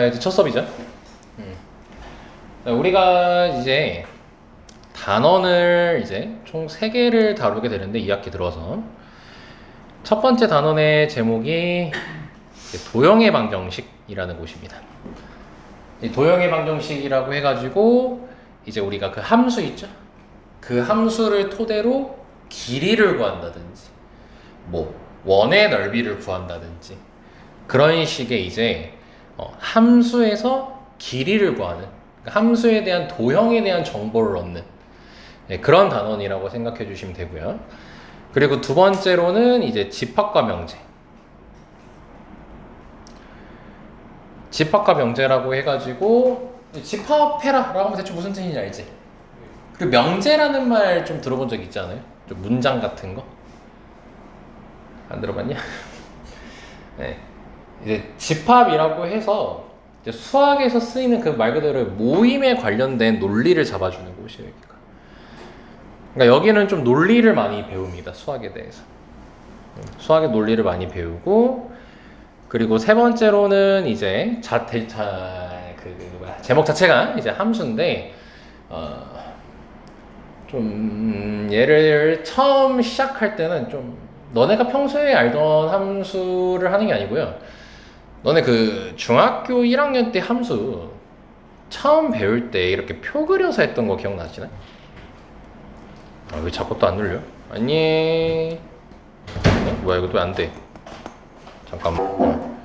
이제 첫 수업이죠. 우리가 이제 단원을 이제 총 3개를 다루게 되는데 2학기 들어서 첫 번째 단원의 제목이 도형의 방정식이라는 곳입니다. 이 도형의 방정식이라고 해가지고 이제 우리가 그 함수 있죠? 그 함수를 토대로 길이를 구한다든지 뭐 원의 넓이를 구한다든지 그런 식의 이제 함수에서 길이를 구하는, 그러니까 함수에 대한 도형에 대한 정보를 얻는 그런 단원이라고 생각해 주시면 되고요. 그리고 두 번째로는 이제 집합과 명제. 집합과 명제라고 해가지고 집합해라 라고 하면 대충 무슨 뜻인지 알지? 그리고 명제라는 말 좀 들어본 적 있지 않아요? 좀 문장 같은 거? 안 들어봤냐? 네. 이제 집합이라고 해서 이제 수학에서 쓰이는 그 말 그대로 모임에 관련된 논리를 잡아주는 곳이에요. 그러니까 여기는 좀 논리를 많이 배웁니다. 수학에 대해서. 수학의 논리를 많이 배우고, 그리고 세 번째로는 이제 제목 자체가 이제 함수인데, 좀 얘를 처음 시작할 때는 좀 너네가 평소에 알던 함수를 하는 게 아니고요. 너네 그 중학교 1학년 때 함수 처음 배울 때 이렇게 표 그려서 했던 거 기억나시나? 왜 자꾸 또 안 눌려? 아니, 뭐야 이거 또 안 돼. 잠깐만.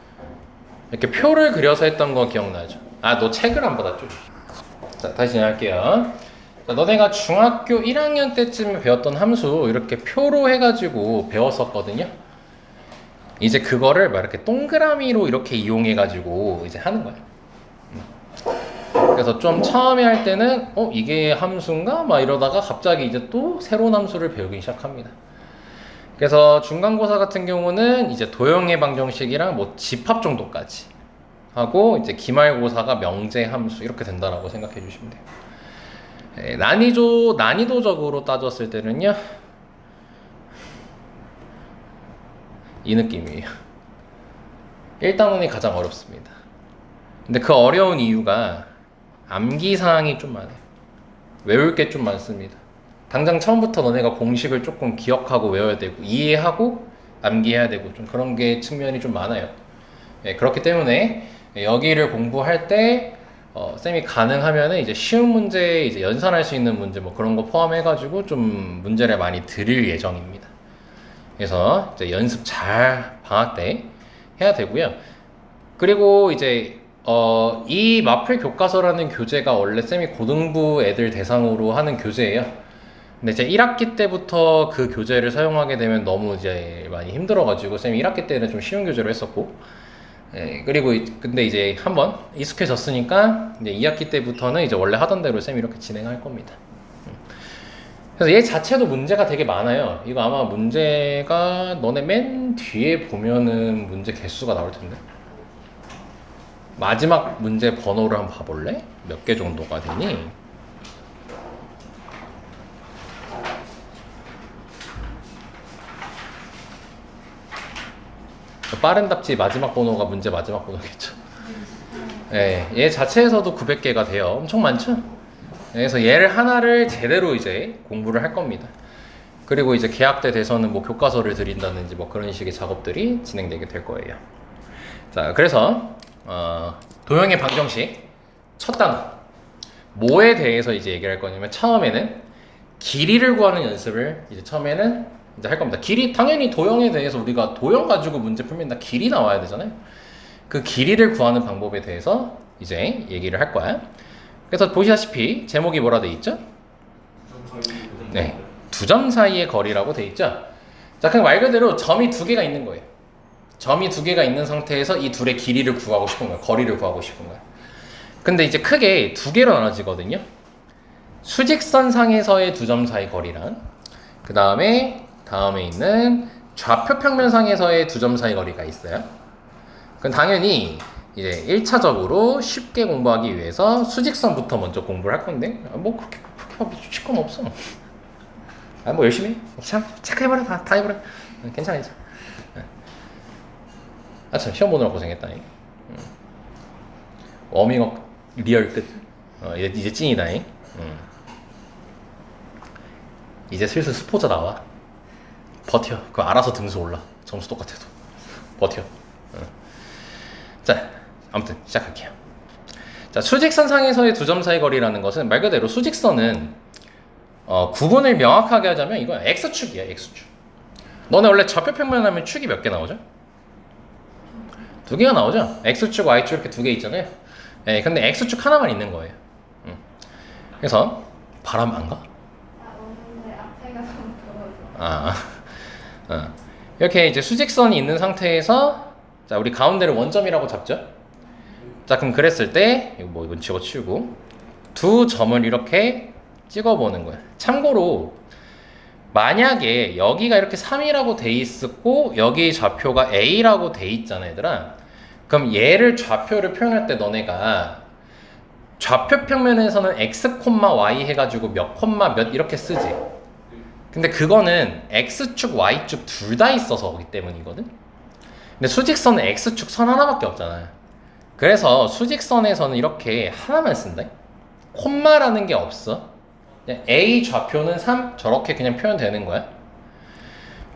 이렇게 표를 그려서 했던 거 기억나죠? 너 책을 안 받았죠? 자, 다시 진행할게요. 자, 너네가 중학교 1학년 때쯤에 배웠던 함수 이렇게 표로 해가지고 배웠었거든요. 이제 그거를 막 이렇게 동그라미로 이렇게 이용해가지고 이제 하는 거야. 그래서 좀 처음에 할 때는 이게 함수인가? 막 이러다가 갑자기 이제 또 새로운 함수를 배우기 시작합니다. 그래서 중간고사 같은 경우는 이제 도형의 방정식이랑 뭐 집합 정도까지 하고 이제 기말고사가 명제 함수 이렇게 된다라고 생각해 주시면 돼요. 난이도적으로 따졌을 때는요, 이 느낌이에요. 1단원이 가장 어렵습니다. 근데 그 어려운 이유가 암기사항이 좀 많아요. 외울 게 좀 많습니다. 당장 처음부터 너네가 공식을 조금 기억하고 외워야 되고 이해하고 암기해야 되고 좀 그런 게 측면이 좀 많아요. 그렇기 때문에 여기를 공부할 때 쌤이 가능하면은 이제 쉬운 문제, 이제 연산할 수 있는 문제 뭐 그런 거 포함해가지고 좀 문제를 많이 드릴 예정입니다. 그래서 이제 연습 잘 방학 때 해야 되고요. 그리고 이제 이 마플 교과서라는 교재가 원래 쌤이 고등부 애들 대상으로 하는 교재예요. 근데 이제 1학기 때부터 그 교재를 사용하게 되면 너무 이제 많이 힘들어가지고 쌤이 1학기 때는 좀 쉬운 교재로 했었고, 그리고 근데 이제 한번 익숙해졌으니까 이제 2학기 때부터는 이제 원래 하던 대로 쌤이 이렇게 진행할 겁니다. 그래서 얘 자체도 문제가 되게 많아요. 이거 아마 문제가 너네 맨 뒤에 보면은 문제 개수가 나올 텐데. 마지막 문제 번호를 한번 봐볼래? 몇 개 정도가 되니? 빠른 답지 마지막 번호가 문제 마지막 번호겠죠. 얘 자체에서도 900개가 돼요. 엄청 많죠? 그래서 얘를 하나를 제대로 이제 공부를 할 겁니다. 그리고 이제 개학 때 돼서는 뭐 교과서를 드린다든지 뭐 그런 식의 작업들이 진행되게 될 거예요. 자, 그래서 도형의 방정식 첫 단어 뭐에 대해서 이제 얘기를 할 거냐면, 처음에는 길이를 구하는 연습을 이제 처음에는 이제 할 겁니다. 길이 당연히 도형에 대해서 우리가 도형 가지고 문제 풀면 다 길이 나와야 되잖아요. 그 길이를 구하는 방법에 대해서 이제 얘기를 할 거야. 그래서 보시다시피 제목이 뭐라 돼 있죠? 네, 두 점 사이의 거리라고 돼 있죠. 자, 그냥 말 그대로 점이 두 개가 있는 거예요. 점이 두 개가 있는 상태에서 이 둘의 길이를 구하고 싶은 거야. 거리를 구하고 싶은 거야. 근데 이제 크게 두 개로 나눠지거든요. 수직선상에서의 두 점 사이 거리랑 그 다음에 있는 좌표 평면상에서의 두 점 사이 거리가 있어요. 그럼 당연히 이제 1차적으로 쉽게 공부하기 위해서 수직선부터 먼저 공부를 할 건데, 뭐 그렇게 미칠 건 없어. 뭐 열심히 해. 체크해버려. 다 해버려. 괜찮아. 참 시험 보느라 고생했다. 워밍업 리얼 끝. 이제 찐이다잉. 이제 슬슬 스포자 나와. 버텨. 그거 알아서 등수 올라. 점수 똑같아도. 버텨. 자, 아무튼 시작할게요. 자, 수직선상에서의 두 점 사이 거리라는 것은 말 그대로 수직선은 구분을 명확하게 하자면 이건 X축이야, X축. 너네 원래 좌표 평면하면 축이 몇 개 나오죠? 두 개가 나오죠? X축, Y축 이렇게 두 개 있잖아요. 네, 근데 X축 하나만 있는 거예요. 그래서 바람 안 가? 오는데 앞에가 너무 더워서. 이렇게 이제 수직선이 있는 상태에서 자, 우리 가운데를 원점이라고 잡죠? 자, 그럼 그랬을 때 이건 집어치우고 두 점을 이렇게 찍어보는 거예요. 참고로 만약에 여기가 이렇게 3이라고 돼 있었고 여기 좌표가 A라고 돼 있잖아, 얘들아. 그럼 얘를 좌표를 표현할 때 너네가 좌표 평면에서는 x, y 해가지고 몇 콤마 몇 이렇게 쓰지. 근데 그거는 x축, y축 둘 다 있어서 그렇기 때문이거든. 근데 수직선은 x축 선 하나밖에 없잖아. 그래서 수직선에서는 이렇게 하나만 쓴다. 콤마라는 게 없어. 그냥 A 좌표는 3 저렇게 그냥 표현되는 거야.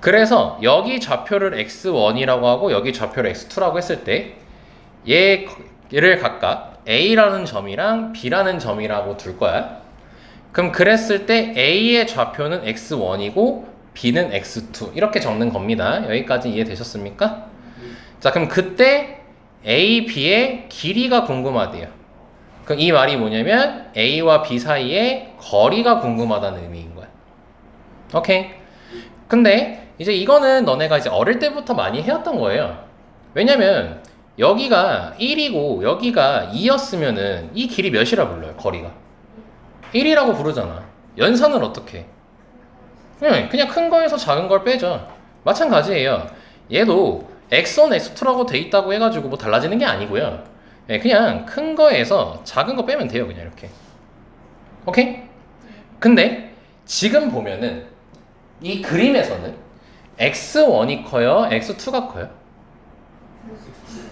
그래서 여기 좌표를 x1이라고 하고 여기 좌표를 x2라고 했을 때 얘를 각각 A라는 점이랑 B라는 점이라고 둘 거야. 그럼 그랬을 때 A의 좌표는 x1이고 B는 x2 이렇게 적는 겁니다. 여기까지 이해되셨습니까? 자, 그럼 그때 A, B의 길이가 궁금하대요. 그럼 이 말이 뭐냐면 A와 B 사이의 거리가 궁금하다는 의미인 거야. 오케이. 근데 이제 이거는 너네가 이제 어릴 때부터 많이 해왔던 거예요. 왜냐면 여기가 1이고 여기가 2였으면은 이 길이 몇이라 불러요? 거리가 1이라고 부르잖아. 연산을 어떻게 해? 그냥 큰 거에서 작은 걸 빼죠. 마찬가지예요. 얘도 x1, x2라고 돼 있다고 해가지고 뭐 달라지는 게 아니고요. 그냥 큰 거에서 작은 거 빼면 돼요. 그냥 이렇게. 오케이? 근데 지금 보면은 이 그림에서는 x1이 커요? x2가 커요?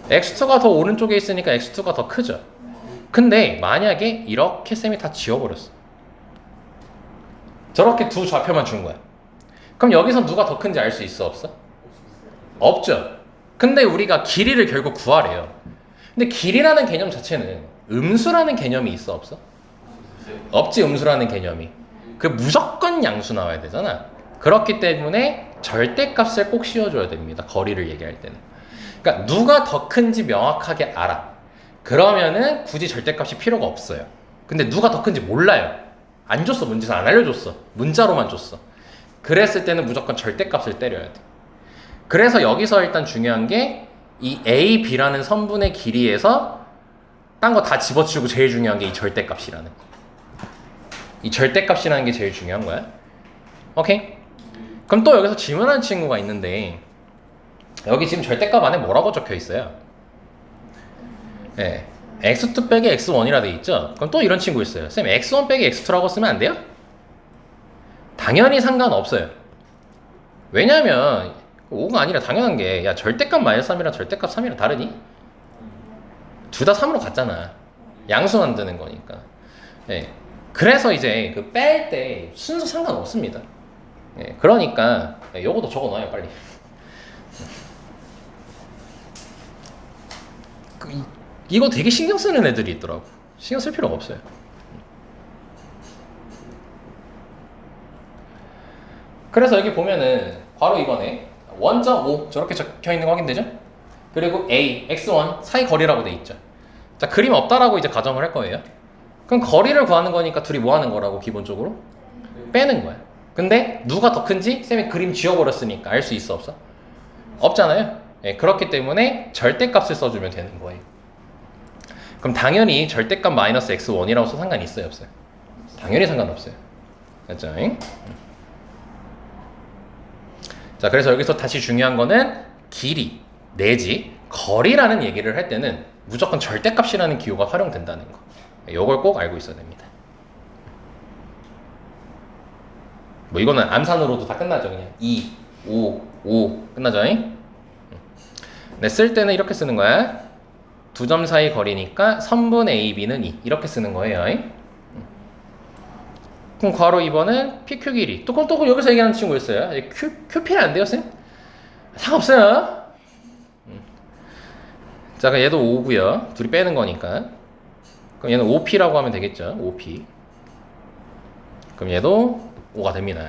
x2가 더 오른쪽에 있으니까 x2가 더 크죠. 근데 만약에 이렇게 쌤이 다 지워버렸어. 저렇게 두 좌표만 준 거야. 그럼 여기서 누가 더 큰지 알 수 있어? 없어? 없죠. 근데 우리가 길이를 결국 구하래요. 근데 길이라는 개념 자체는 음수라는 개념이 있어? 없어? 없지. 음수라는 개념이. 그 무조건 양수 나와야 되잖아. 그렇기 때문에 절대값을 꼭 씌워줘야 됩니다. 거리를 얘기할 때는. 그러니까 누가 더 큰지 명확하게 알아. 그러면은 굳이 절대값이 필요가 없어요. 근데 누가 더 큰지 몰라요. 안 줬어. 문제에서 안 알려줬어. 문자로만 줬어. 그랬을 때는 무조건 절대값을 때려야 돼. 그래서 여기서 일단 중요한 게 이 A, B라는 선분의 길이에서 딴 거 다 집어치우고 제일 중요한 게 이 절대값이라는 거. 이 절대값이라는 게 제일 중요한 거야. 오케이? 그럼 또 여기서 질문하는 친구가 있는데 여기 지금 절대값 안에 뭐라고 적혀 있어요? 네, x2 빼기 x1이라 돼 있죠? 그럼 또 이런 친구 있어요. 쌤, x1 빼기 x2라고 쓰면 안 돼요? 당연히 상관없어요. 왜냐면 5가 아니라 당연한 게 야, 절대값 마이너스 3이랑 절대값 3이랑 다르니? 둘 다 3으로 갔잖아. 양수 만드는 거니까. 네. 그래서 이제 그 뺄 때 순서 상관없습니다. 네. 그러니까 요거도 적어놔요, 빨리. 이거 되게 신경 쓰는 애들이 있더라고. 신경 쓸 필요가 없어요. 그래서 여기 보면은 바로 이거네. 1.5 저렇게 적혀 있는 거 확인되죠? 그리고 A, x1 사이 거리라고 돼 있죠. 자, 그림 없다라고 이제 가정을 할 거예요. 그럼 거리를 구하는 거니까 둘이 뭐 하는 거라고 기본적으로? 빼는 거야. 근데 누가 더 큰지 쌤이 그림 지워버렸으니까 알 수 있어 없어? 없잖아요. 네, 그렇기 때문에 절대값을 써주면 되는 거예요. 그럼 당연히 절대값 마이너스 x1이라고 써 상관이 있어요 없어요? 당연히 상관없어요. 됐죠? 자, 그래서 여기서 다시 중요한 거는 길이 내지 거리라는 얘기를 할 때는 무조건 절대값이라는 기호가 활용된다는 거. 이걸 꼭 알고 있어야 됩니다. 뭐 이거는 암산으로도 다 끝나죠. 그냥 2, 5, 5 끝나죠. 네, 쓸 때는 이렇게 쓰는 거야. 두 점 사이 거리니까 선분 AB는 2 이렇게 쓰는 거예요. 그럼 괄호 2번은 PQ 길이. 또 여기서 얘기하는 친구 있어요. QP는 안 돼요, 쌤? 상관없어요. 자, 그럼 얘도 5고요. 둘이 빼는 거니까. 그럼 얘는 5P라고 하면 되겠죠. 5P. 그럼 얘도 5가 됩니다.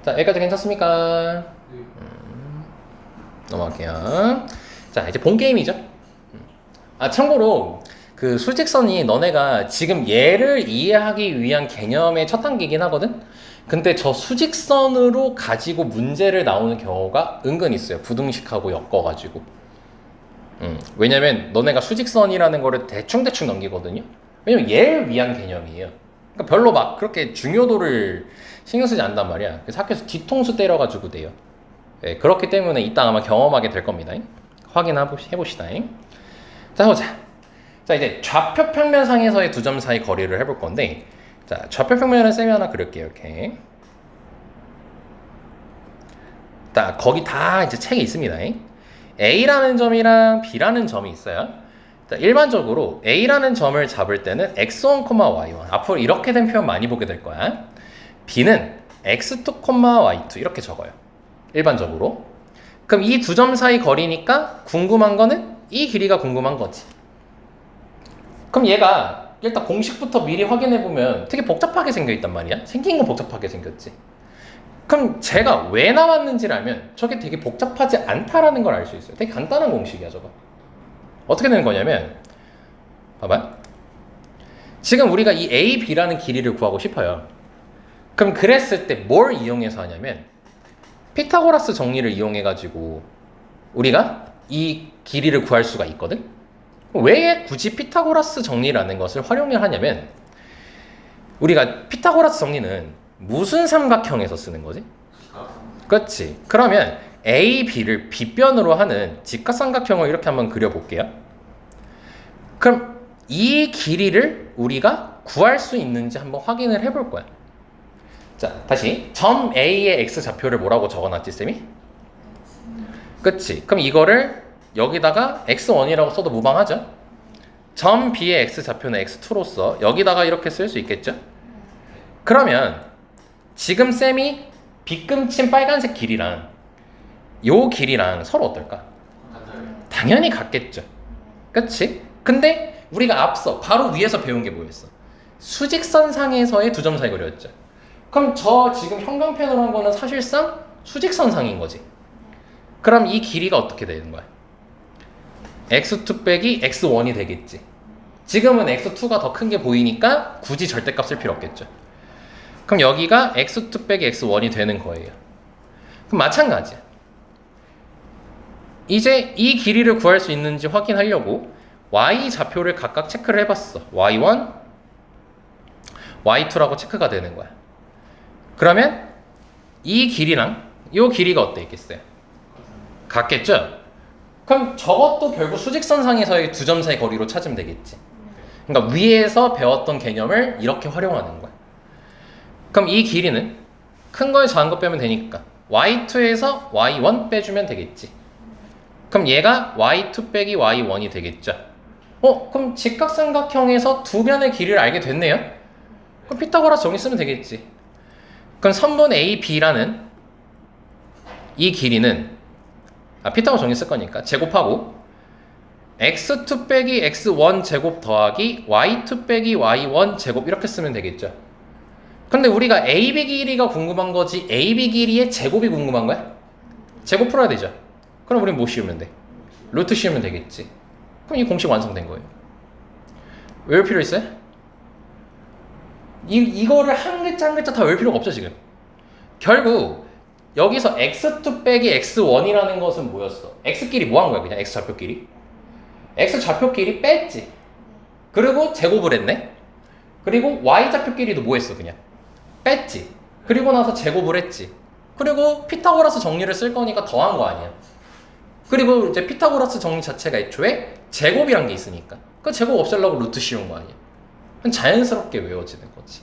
자, 여기까지 괜찮습니까? 넘어갈게요. 자, 이제 본 게임이죠. 참고로 그 수직선이 너네가 지금 얘를 이해하기 위한 개념의 첫 단계이긴 하거든. 근데 저 수직선으로 가지고 문제를 나오는 경우가 은근 있어요. 부등식하고 엮어가지고. 왜냐면 너네가 수직선이라는 거를 대충 넘기거든요. 왜냐면 얘를 위한 개념이에요. 그러니까 별로 막 그렇게 중요도를 신경 쓰지 않단 말이야. 그래서 학교에서 뒤통수 때려가지고 돼요. 네, 그렇기 때문에 이따 아마 경험하게 될 겁니다. 확인해봅시다. 자, 보자. 자, 이제 좌표 평면상에서의 두 점 사이 거리를 해볼 건데, 자, 좌표 평면을 쌤이 하나 그릴게요. 이렇게. 자, 거기 다 이제 책에 있습니다. A라는 점이랑 B라는 점이 있어요. 자, 일반적으로 A라는 점을 잡을 때는 x1, y1 앞으로 이렇게 된 표현 많이 보게 될 거야. B는 x2, y2 이렇게 적어요. 일반적으로. 그럼 이 두 점 사이 거리니까 궁금한 거는 이 길이가 궁금한 거지. 그럼 얘가 일단 공식부터 미리 확인해 보면 되게 복잡하게 생겨 있단 말이야. 생긴 건 복잡하게 생겼지. 그럼 제가 왜 나왔는지를 알면 저게 되게 복잡하지 않다라는 걸 알 수 있어요. 되게 간단한 공식이야, 저거. 어떻게 되는 거냐면, 봐봐. 지금 우리가 이 A, B라는 길이를 구하고 싶어요. 그럼 그랬을 때 뭘 이용해서 하냐면, 피타고라스 정리를 이용해가지고 우리가 이 길이를 구할 수가 있거든? 왜 굳이 피타고라스 정리라는 것을 활용을 하냐면, 우리가 피타고라스 정리는 무슨 삼각형에서 쓰는 거지? 그렇지. 그러면 A, B를 B변으로 하는 직각삼각형을 이렇게 한번 그려볼게요. 그럼 이 길이를 우리가 구할 수 있는지 한번 확인을 해볼 거야. 자, 다시 점 A의 X좌표를 뭐라고 적어놨지, 쌤이? 그치. 그럼 이거를 여기다가 X1이라고 써도 무방하죠? 점 B의 X좌표는 X2로서 여기다가 이렇게 쓸 수 있겠죠? 그러면 지금 쌤이 빗금친 빨간색 길이랑 요 길이랑 서로 어떨까? 당연히 같겠죠. 그치? 근데 우리가 앞서 바로 위에서 배운 게 뭐였어? 수직선상에서의 두 점 사이 거리였죠. 그럼 저 지금 형광펜으로 한 거는 사실상 수직선상인 거지. 그럼 이 길이가 어떻게 되는 거야? x2 빼기 x1이 되겠지. 지금은 x2가 더 큰 게 보이니까 굳이 절대값 쓸 필요 없겠죠. 그럼 여기가 x2 빼기 x1이 되는 거예요. 그럼 마찬가지야. 이제 이 길이를 구할 수 있는지 확인하려고 y 좌표를 각각 체크를 해봤어. y1, y2라고 체크가 되는 거야. 그러면 이 길이랑 이 길이가 어때 있겠어요? 같겠죠? 그럼 저것도 결국 수직선상에서의 두 점 사이 거리로 찾으면 되겠지. 그러니까 위에서 배웠던 개념을 이렇게 활용하는 거야. 그럼 이 길이는 큰 거에 작은 거 빼면 되니까 y2에서 y1 빼주면 되겠지. 그럼 얘가 y2 빼기 y1이 되겠죠. 그럼 직각삼각형에서 두 변의 길이를 알게 됐네요. 그럼 피타고라스 정리 쓰면 되겠지. 그럼 선분 A, B라는 이 길이는 피타고라스 정리 쓸 거니까 제곱하고 x2 빼기 x1 제곱 더하기 y2 빼기 y1 제곱 이렇게 쓰면 되겠죠. 근데 우리가 AB 길이가 궁금한 거지 AB 길이의 제곱이 궁금한 거야? 제곱 풀어야 되죠. 그럼 우린 뭐 씌우면 돼? 루트 씌우면 되겠지. 그럼 이 공식 완성된 거예요. 외울 필요 있어요? 이거를 한 글자 한 글자 다 외울 필요가 없죠 지금. 결국 여기서 x2 빼기 x1이라는 것은 뭐였어? x끼리 뭐 한 거야 그냥 x좌표끼리? x좌표끼리 뺐지. 그리고 제곱을 했네. 그리고 y좌표끼리도 뭐 했어 그냥? 뺐지. 그리고 나서 제곱을 했지. 그리고 피타고라스 정리를 쓸 거니까 더한 거 아니야. 그리고 이제 피타고라스 정리 자체가 애초에 제곱이란 게 있으니까 그 제곱 없애려고 루트 씌운 거 아니야. 자연스럽게 외워지는 거지.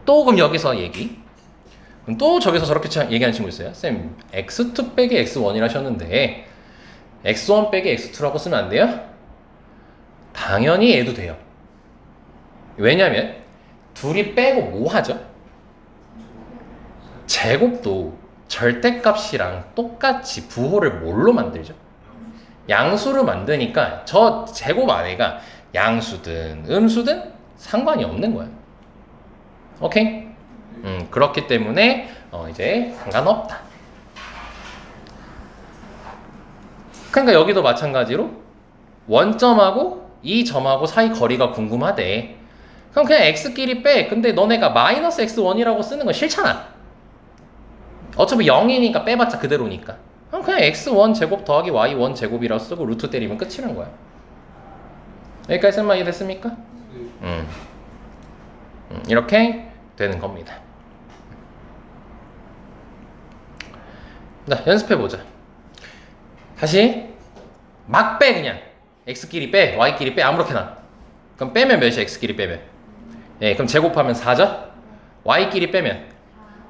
또 그럼 여기서 얘기. 그럼 또 저기서 저렇게 얘기하는 친구 있어요. 쌤 x2 빼기 x1이라 하셨는데 x1 빼기 x2라고 쓰면 안 돼요? 당연히 얘도 돼요. 왜냐면 둘이 빼고 뭐 하죠? 제곱도 절대값이랑 똑같이 부호를 뭘로 만들죠? 양수로 만드니까 저 제곱 안에가 양수든 음수든 상관이 없는 거야. 오케이? 그렇기 때문에 이제 상관없다. 그러니까 여기도 마찬가지로 원점하고 이 점하고 사이 거리가 궁금하대. 그럼 그냥 x끼리 빼. 근데 너네가 마이너스 x1이라고 쓰는 건 싫잖아. 어차피 0이니까 빼봤자 그대로니까. 그럼 그냥 x1 제곱 더하기 y1 제곱이라고 쓰고 루트 때리면 끝이란 거야. 여기까지 설마 이해됐습니까? 이렇게 되는 겁니다. 자, 연습해보자. 다시 막 빼 그냥. x끼리 빼, y끼리 빼, 아무렇게나. 그럼 빼면 몇이야, x끼리 빼면? 예, 그럼 제곱하면 4죠? y끼리 빼면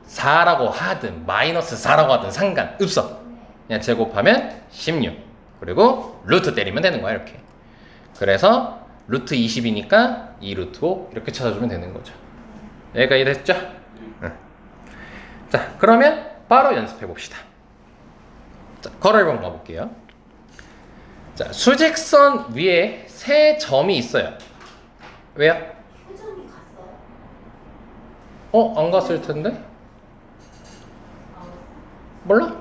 4라고 하든 마이너스 4라고 하든 상관없어. 그냥 제곱하면 16. 그리고 루트 때리면 되는 거야, 이렇게. 그래서 루트 20이니까 2 루트 5 이렇게 찾아주면 되는 거죠. 여기까지 됐죠? 응. 자, 그러면 바로 연습해 봅시다. 자, 걸어 1번 가볼게요. 자, 수직선 위에 세 점이 있어요. 왜요? 표정이 갔어요. 안 갔을 텐데? 몰라?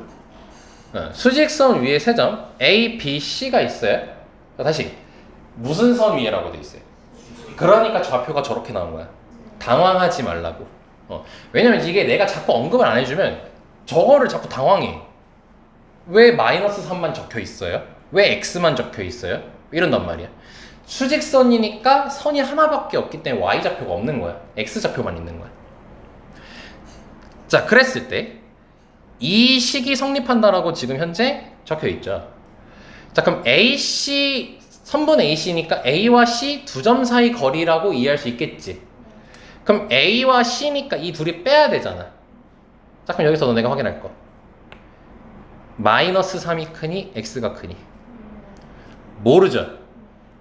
수직선 위에 세 점 A, B, C가 있어요. 자, 다시 무슨 선 위에라고 돼 있어요? 그러니까 좌표가 저렇게 나온 거야. 당황하지 말라고. 왜냐면 이게 내가 자꾸 언급을 안 해주면 저거를 자꾸 당황해. 왜 마이너스 3만 적혀 있어요? 왜 x만 적혀 있어요? 이런단 말이야. 수직선이니까 선이 하나밖에 없기 때문에 y좌표가 없는 거야. x좌표만 있는 거야. 자, 그랬을 때 이 식이 성립한다라고 지금 현재 적혀 있죠. 자, 그럼 AC 선분 AC니까 A와 C 두 점 사이 거리라고 이해할 수 있겠지. 그럼 A와 C니까 이 둘이 빼야 되잖아. 자, 그럼 여기서 너네가 확인할 거. 마이너스 3이 크니 x가 크니? 모르죠.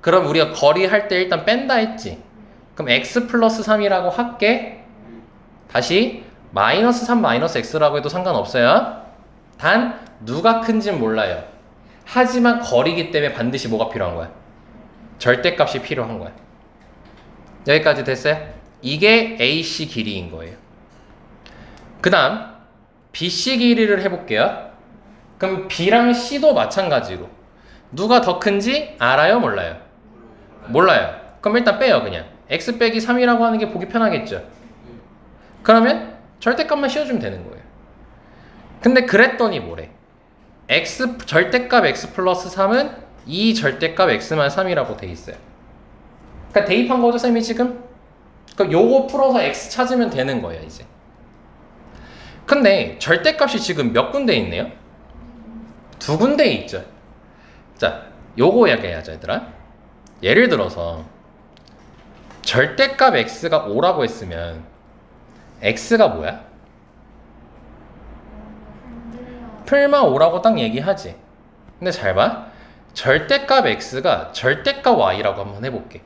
그럼 우리가 거리 할 때 일단 뺀다 했지. 그럼 x 플러스 3이라고 할게. 다시 마이너스 3 마이너스 x라고 해도 상관없어요. 단 누가 큰진 몰라요. 하지만 거리기 때문에 반드시 뭐가 필요한 거야? 절대값이 필요한 거야. 여기까지 됐어요? 이게 AC 길이인 거예요. 그 다음 BC 길이를 해볼게요. 그럼 B랑 C도 마찬가지로 누가 더 큰지 알아요? 몰라요? 몰라요. 그럼 일단 빼요. 그냥 x 빼기 3이라고 하는 게 보기 편하겠죠. 그러면 절대값만 씌워주면 되는 거예요. 근데 그랬더니 뭐래? x 절대값 x 플러스 3은 이 절대값 x만 3이라고 돼 있어요. 그러니까 대입한 거죠, 쌤이 지금? 그럼 요거 풀어서 x 찾으면 되는 거예요, 이제. 근데 절대값이 지금 몇 군데 있네요? 두 군데 있죠. 자, 요거 이야기해야죠, 얘들아. 예를 들어서 절대값 x가 5라고 했으면 x가 뭐야? 풀마 5라고 딱 얘기하지. 근데 잘 봐. 절대값 x가 절대값 y라고 한번 해볼게.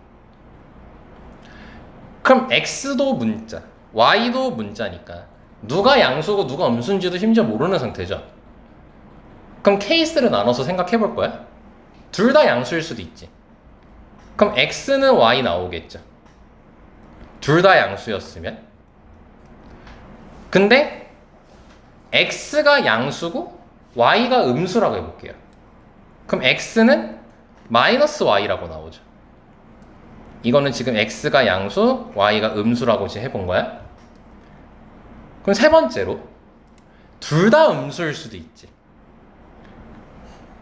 그럼 x도 문자, y도 문자니까 누가 양수고 누가 음수인지도 심지어 모르는 상태죠. 그럼 케이스를 나눠서 생각해 볼 거야. 둘 다 양수일 수도 있지. 그럼 x는 y 나오겠죠. 둘 다 양수였으면. 근데 x가 양수고 y가 음수라고 해볼게요. 그럼 x는 마이너스 y라고 나오죠. 이거는 지금 x가 양수, y가 음수라고 지금 해본 거야. 그럼 세 번째로 둘 다 음수일 수도 있지.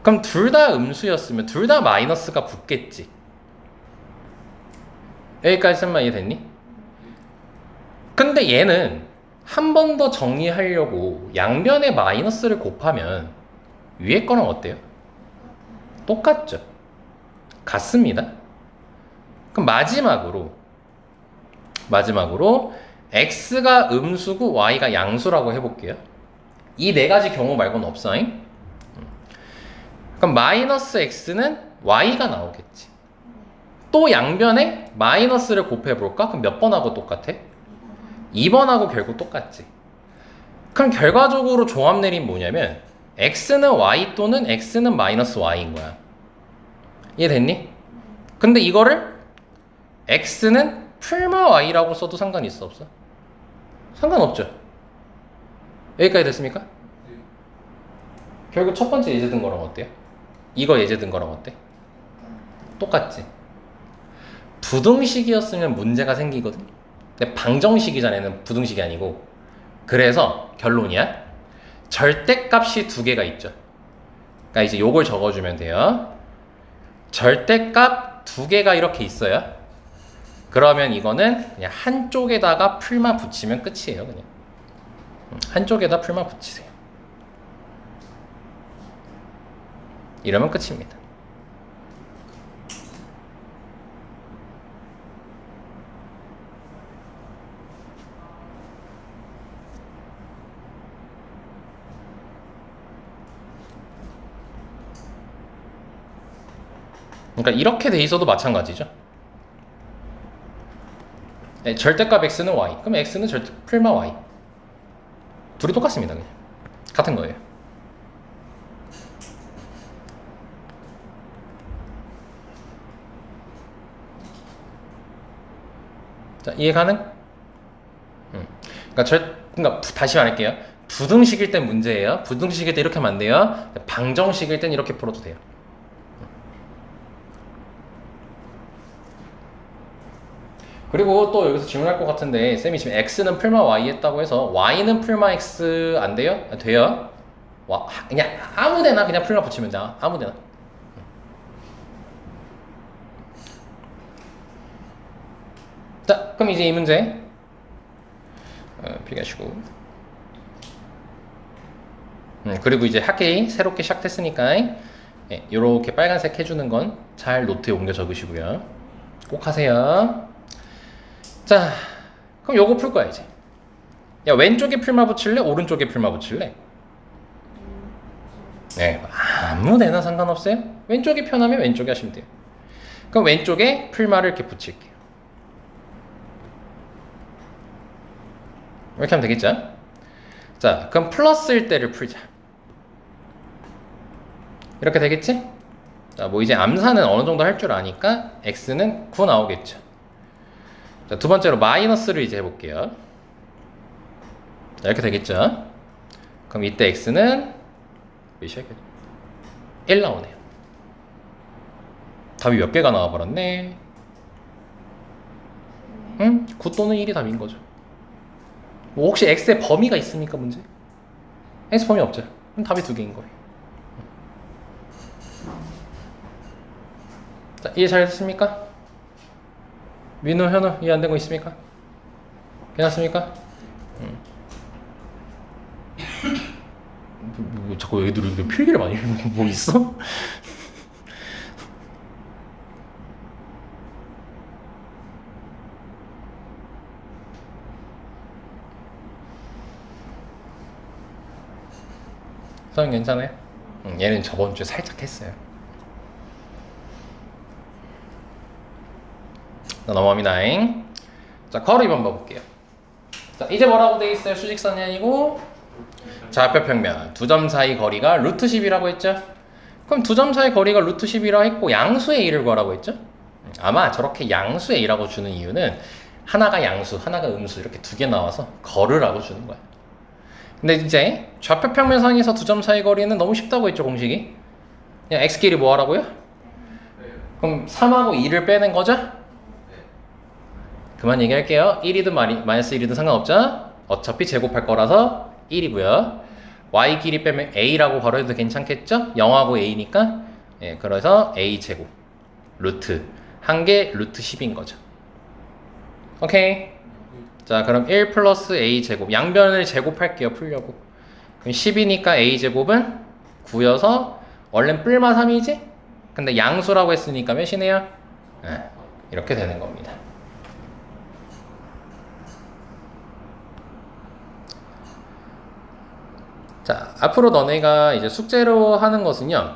그럼 둘 다 음수였으면 둘 다 마이너스가 붙겠지. 여기까지 설마 이해됐니? 근데 얘는 한 번 더 정리하려고 양변에 마이너스를 곱하면 위에 거랑 어때요? 똑같죠? 같습니다. 그럼 마지막으로 x가 음수고 y가 양수라고 해볼게요. 이 네 가지 경우 말고는 없어잉. 그럼 마이너스 x는 y가 나오겠지. 또 양변에 마이너스를 곱해볼까? 그럼 몇 번하고 똑같아? 2번하고 결국 똑같지. 그럼 결과적으로 조합 내림 뭐냐면 x는 y 또는 x는 마이너스 y인 거야. 이해됐니? 근데 이거를 x는 풀마 y라고 써도 상관이 있어 없어? 상관없죠. 여기까지 됐습니까? 결국 첫 번째 예제 든 거랑 어때요? 이거 예제 든 거랑 어때? 똑같지. 부등식이었으면 문제가 생기거든. 근데 방정식이잖아요. 부등식이 아니고. 그래서 결론이야. 절대값이 두 개가 있죠. 그러니까 이제 요걸 적어주면 돼요. 절대값 두 개가 이렇게 있어요. 그러면 이거는 그냥 한쪽에다가 풀만 붙이면 끝이에요. 그냥 한쪽에다 풀만 붙이세요. 이러면 끝입니다. 그러니까 이렇게 돼 있어도 마찬가지죠. 네, 절대값 x는 y. 그럼 x는 풀마 y. 둘이 똑같습니다. 그냥 같은 거예요. 자, 이해 가능? 그러니까 다시 말할게요. 부등식일 땐 문제예요. 부등식일 때 이렇게 하면 안 돼요. 방정식일 땐 이렇게 풀어도 돼요. 그리고 또 여기서 질문할 것 같은데 쌤이 지금 x는 풀마 y 했다고 해서 y는 풀마 x 안 돼요? 돼요. 그냥 아무데나 그냥 풀마 붙이면 돼. 아무데나. 자, 그럼 이제 이 문제 필기하시고 그리고 이제 학기 새롭게 시작됐으니까 이렇게 빨간색 해주는 건 잘 노트에 옮겨 적으시고요. 꼭 하세요. 자, 그럼 요거 풀 거야 이제. 야, 왼쪽에 풀마 붙일래? 오른쪽에 풀마 붙일래? 네, 아무데나 상관없어요. 왼쪽이 편하면 왼쪽에 하시면 돼요. 그럼 왼쪽에 풀마를 이렇게 붙일게요. 이렇게 하면 되겠죠? 자, 그럼 플러스일 때를 풀자. 이렇게 되겠지? 자, 뭐 이제 암산은 어느 정도 할 줄 아니까 x는 9 나오겠죠. 자, 두 번째로 마이너스를 이제 해볼게요. 자, 이렇게 되겠죠? 그럼 이때 x는 몇이야? 1 나오네요. 답이 몇 개가 나와버렸네. 9 또는 1이 답인 거죠. 뭐 혹시 x의 범위가 있습니까, 문제? x 범위 없죠? 그럼 답이 두 개인 거예요. 자, 이해 잘 됐습니까? 민우, 현우 이해 안 된 거 있습니까? 괜찮습니까? 자꾸 애들이 필기를 많이 해보고 뭐 있어? 서영 괜찮아요? 얘는 저번 주에 살짝 했어요. 자, 넘어갑니다. 자, 괄호 2번 봐볼게요. 자, 이제 뭐라고 돼 있어요? 수직선이 아니고 좌표 평면 두 점 사이 거리가 루트 10이라고 했죠? 그럼 두 점 사이 거리가 루트 10이라고 했고 양수의 A를 구하라고 했죠? 아마 저렇게 양수의 A라고 주는 이유는 하나가 양수, 하나가 음수 이렇게 두 개 나와서 걸으라고 주는 거야. 근데 이제 좌표 평면상에서 두 점 사이 거리는 너무 쉽다고 했죠, 공식이? 그냥 x끼리 뭐 하라고요? 그럼 3하고 2를 빼는 거죠? 그만 얘기할게요. 1이든 마이너스 1이든 상관없죠? 어차피 제곱할 거라서 1이고요. y끼리 빼면 a라고 걸어도 괜찮겠죠? 0하고 a니까. 예, 그래서 a 제곱 루트 한 개 루트 10인 거죠. 오케이. 자, 그럼 1 플러스 a 제곱 양변을 제곱할게요. 풀려고. 그럼 10이니까 a 제곱은 9여서 원래는 뿔마 3이지? 근데 양수라고 했으니까 몇이네요? 예, 이렇게 되는 겁니다. 자, 앞으로 너네가 이제 숙제로 하는 것은요.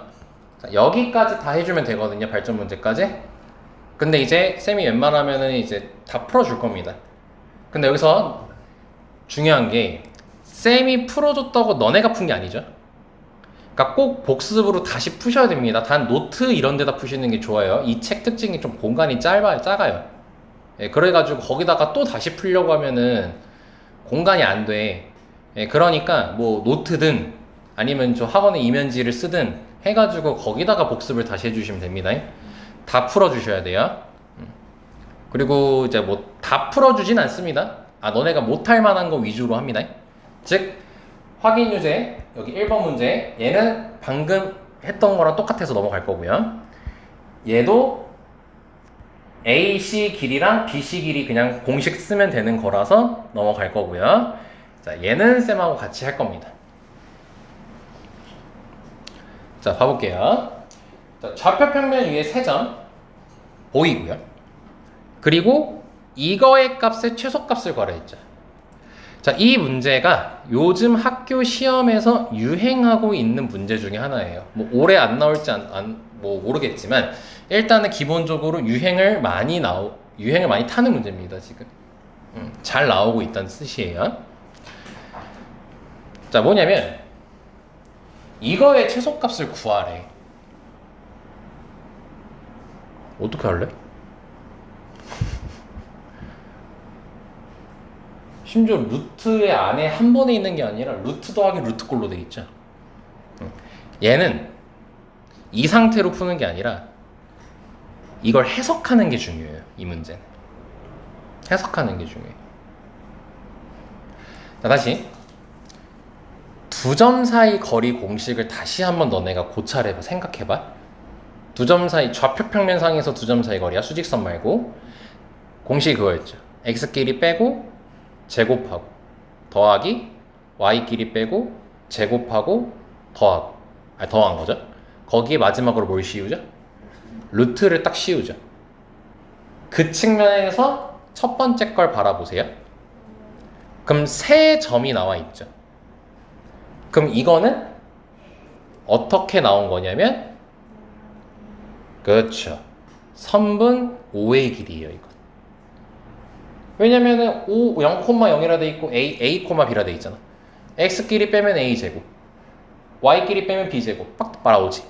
자, 여기까지 다 해주면 되거든요. 발전 문제까지. 근데 이제 쌤이 웬만하면은 이제 다 풀어줄 겁니다. 근데 여기서 중요한 게 쌤이 풀어줬다고 너네가 푼 게 아니죠. 그러니까 꼭 복습으로 다시 푸셔야 됩니다. 단 노트 이런 데다 푸시는 게 좋아요. 이 책 특징이 좀 공간이 작아요. 예, 그래가지고 거기다가 또 다시 풀려고 하면은 공간이 안 돼. 예, 그러니까 뭐 노트든 아니면 저 학원의 이면지를 쓰든 해가지고 거기다가 복습을 다시 해주시면 됩니다. 다 풀어주셔야 돼요. 그리고 이제 뭐 다 풀어주진 않습니다. 너네가 못할 만한 거 위주로 합니다. 즉 확인 유제 여기 1번 문제 얘는 방금 했던 거랑 똑같아서 넘어갈 거고요. 얘도 AC 길이랑 BC 길이 그냥 공식 쓰면 되는 거라서 넘어갈 거고요. 자, 얘는 쌤하고 같이 할 겁니다. 자, 봐볼게요. 자, 좌표 평면 위에 3점 보이고요. 그리고 이거의 값의 최소값을 구하랬죠. 자, 이 문제가 요즘 학교 시험에서 유행하고 있는 문제 중에 하나예요. 뭐 올해 안 나올지 뭐 모르겠지만 일단은 기본적으로 유행을 많이 타는 문제입니다. 지금 잘 나오고 있다는 뜻이에요. 자, 뭐냐면 이거의 최소값을 구하래. 어떻게 할래? 심지어 루트의 안에 한 번에 있는 게 아니라 루트 더하기 루트 꼴로 돼 있죠. 얘는 이 상태로 푸는 게 아니라 이걸 해석하는 게 중요해요. 이 문제는 해석하는 게 중요해요. 자, 다시 두 점 사이 거리 공식을 다시 한번 너네가 고찰해봐. 생각해봐. 두 점 사이 좌표 평면상에서 두 점 사이 거리야. 수직선 말고. 공식이 그거였죠. x끼리 빼고 제곱하고 더하기 y끼리 빼고 제곱하고 더한 거죠. 거기에 마지막으로 뭘 씌우죠? 루트를 딱 씌우죠. 그 측면에서 첫 번째 걸 바라보세요. 그럼 세 점이 나와 있죠. 그럼 이거는 어떻게 나온 거냐면 그렇죠. 선분 5의 길이에요. 이거. 왜냐면은 0,0이라 돼 있고 a, b라 돼 있잖아. x끼리 빼면 a제곱, y끼리 빼면 b제곱 빡 나오지.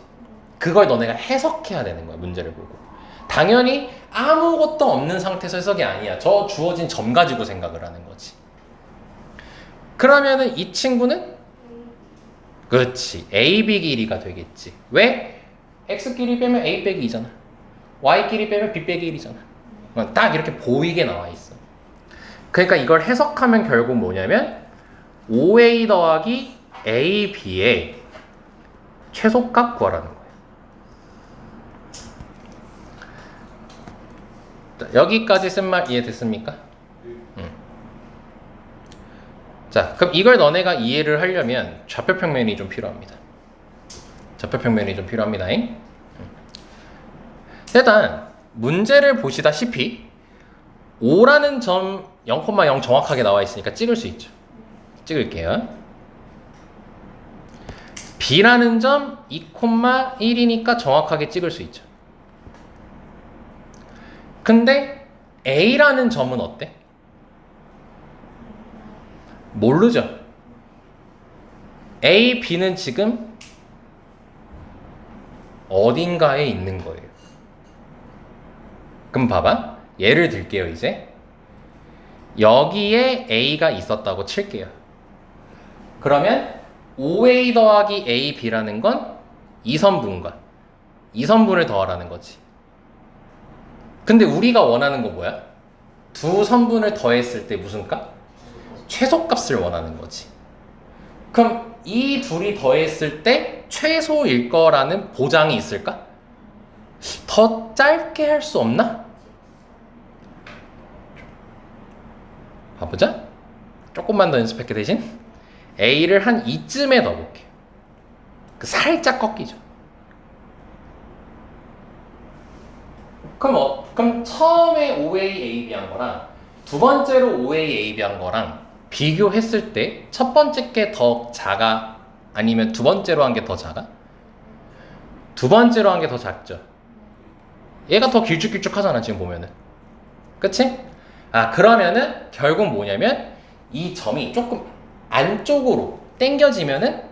그걸 너네가 해석해야 되는 거야. 문제를 보고. 당연히 아무것도 없는 상태에서 해석이 아니야. 저 주어진 점 가지고 생각을 하는 거지. 그러면은 이 친구는 그렇지. AB 길이가 되겠지. 왜? x끼리 빼면 a 빼기 2잖아. y끼리 빼면 b 빼기 1이잖아. 딱 이렇게 보이게 나와 있어. 그러니까 이걸 해석하면 결국 뭐냐면 5a 더하기 ab의 최소값 구하라는 거예요. 자, 여기까지 쓴 말 이해됐습니까? 자, 그럼 이걸 너네가 이해를 하려면 좌표 평면이 좀 필요합니다. 좌표 평면이 좀 필요합니다. 일단 문제를 보시다시피 5라는 점 0,0 정확하게 나와 있으니까 찍을 수 있죠. 찍을게요. B라는 점 2,1이니까 정확하게 찍을 수 있죠. 근데 A라는 점은 어때? 모르죠. A, B는 지금 어딘가에 있는 거예요. 그럼 봐봐. 예를 들게요. 이제 여기에 A가 있었다고 칠게요. 그러면 5A 더하기 AB라는 건 2선분과 2선분을 더하라는 거지. 근데 우리가 원하는 거 뭐야? 두 선분을 더했을 때 무슨 값? 최소값을 원하는 거지. 그럼 이 둘이 더했을 때 최소일 거라는 보장이 있을까? 더 짧게 할 수 없나? 봐보자. 조금만 더 연습할게. 대신 A를 한 이쯤에 넣어볼게. 살짝 꺾이죠. 그럼 처음에 5A AB 한 거랑 두 번째로 5A AB 한 거랑 비교했을 때 첫 번째 게 더 작아? 아니면 두 번째로 한 게 더 작아? 두 번째로 한 게 더 작죠. 얘가 더 길쭉길쭉하잖아 지금 보면은. 그치? 그러면은 결국 뭐냐면 이 점이 조금 안쪽으로 당겨지면은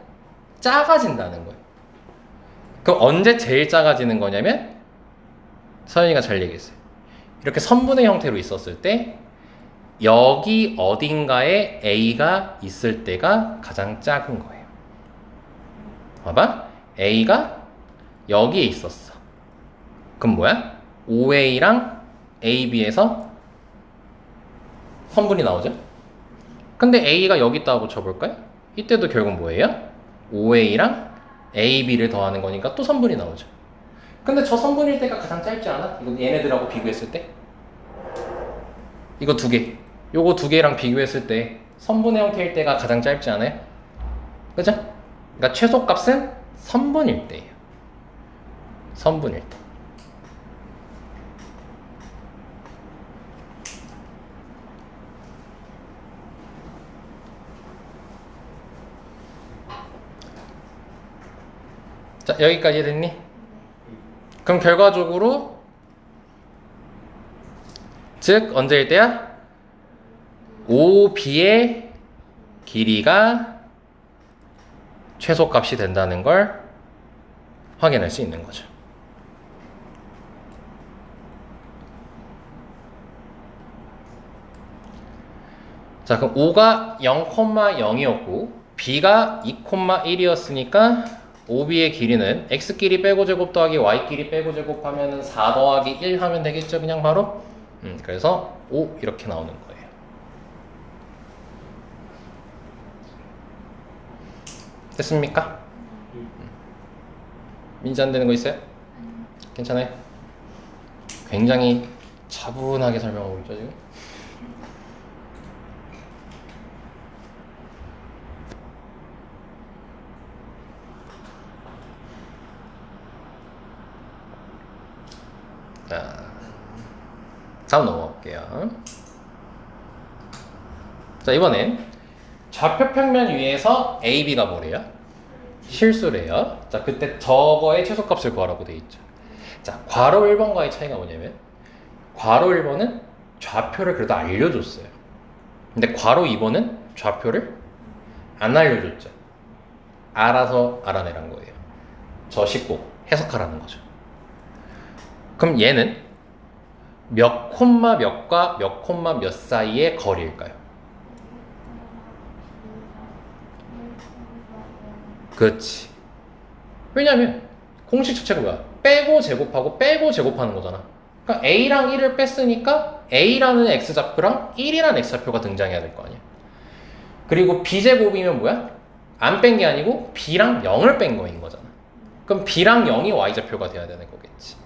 작아진다는 거예요. 그럼 언제 제일 작아지는 거냐면 서연이가 잘 얘기했어요. 이렇게 선분의 형태로 있었을 때 여기 어딘가에 A가 있을 때가 가장 작은 거예요. 봐봐. A가 여기에 있었어. 그럼 뭐야? OA랑 AB에서 선분이 나오죠? 근데 A가 여기 있다고 쳐볼까요? 이때도 결국 뭐예요? OA랑 AB를 더하는 거니까 또 선분이 나오죠. 근데 저 선분일 때가 가장 짧지 않아? 이거 얘네들하고 비교했을 때? 이거 두 개. 요거 두 개랑 비교했을 때 선분의 형태일 때가 가장 짧지 않아요? 그죠? 그러니까 최소값은 선분일 때예요. 선분일 때. 자, 여기까지 됐니? 그럼 결과적으로 즉 언제일 때야? OB의 길이가 최소값이 된다는 걸 확인할 수 있는 거죠. 자, 그럼 O가 0,0이었고 B가 2,1이었으니까 OB의 길이는 X끼리 빼고 제곱 더하기 Y끼리 빼고 제곱 하면은 4 더하기 1 하면 되겠죠, 그냥 바로? 그래서 5 이렇게 나오는 거예요. 됐습니까? 민지 안 되는 거 있어요? 괜찮아요? 굉장히 차분하게 설명하고 있죠, 지금? 자, 다음 넘어갈게요. 자, 이번엔 좌표평면 위에서 AB가 뭐래요? 실수래요. 자, 그때 저거의 최소값을 구하라고 돼 있죠. 자, 괄호 1번과의 차이가 뭐냐면 괄호 1번은 좌표를 그래도 알려줬어요. 근데 괄호 2번은 좌표를 안 알려줬죠. 알아서 알아내란 거예요. 저 싣고 해석하라는 거죠. 그럼 얘는 몇 콤마 몇과 몇 콤마 몇 사이의 거리일까요? 그렇지. 왜냐면 공식 자체가 뭐야? 빼고 제곱하고 빼고 제곱하는 거잖아. 그러니까 A랑 1을 뺐으니까 A라는 X좌표랑 1이라는 X좌표가 등장해야 될 거 아니야. 그리고 B제곱이면 뭐야? 안 뺀 게 아니고 B랑 0을 뺀 거인 거잖아. 그럼 B랑 0이 Y좌표가 돼야 되는 거겠지.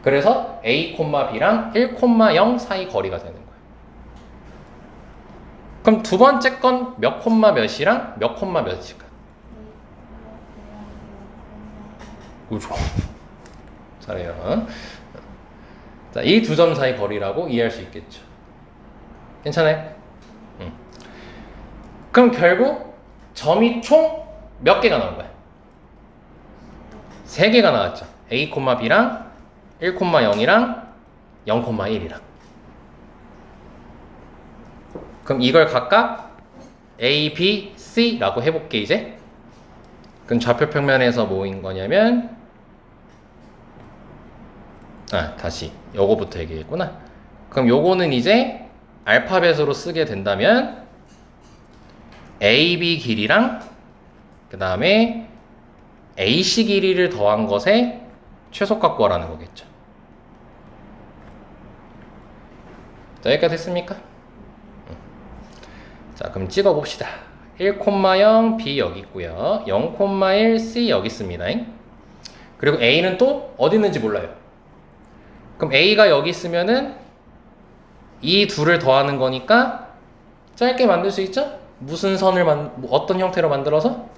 그래서 A, B랑 1, 0 사이 거리가 되는 거예요. 그럼 두 번째 건 몇 콤마 몇이랑 몇 콤마 몇일까? 그죠? 잘해요. 자, 이 두 점 사이 거리라고 이해할 수 있겠죠. 괜찮아요? 그럼 결국 점이 총 몇 개가 나온 거야? 3개가 나왔죠. A, B랑 1, 0이랑 0, 1이랑. 그럼 이걸 각각 A, B, C라고 해볼게 이제. 그럼 좌표 평면에서 뭐인 거냐면 다시 요거부터 얘기했구나. 그럼 요거는 이제 알파벳으로 쓰게 된다면 AB 길이랑 그 다음에 AC 길이를 더한 것에 최소값 구하라는 거겠죠. 자, 여기까지 됐습니까? 자, 그럼 찍어봅시다. 1,0 B 여기 있고요. 0,1 C 여기 있습니다. 그리고 A는 또 어디 있는지 몰라요. 그럼 A가 여기 있으면은 이 둘을 더하는 거니까 짧게 만들 수 있죠? 무슨 선을 어떤 형태로 만들어서?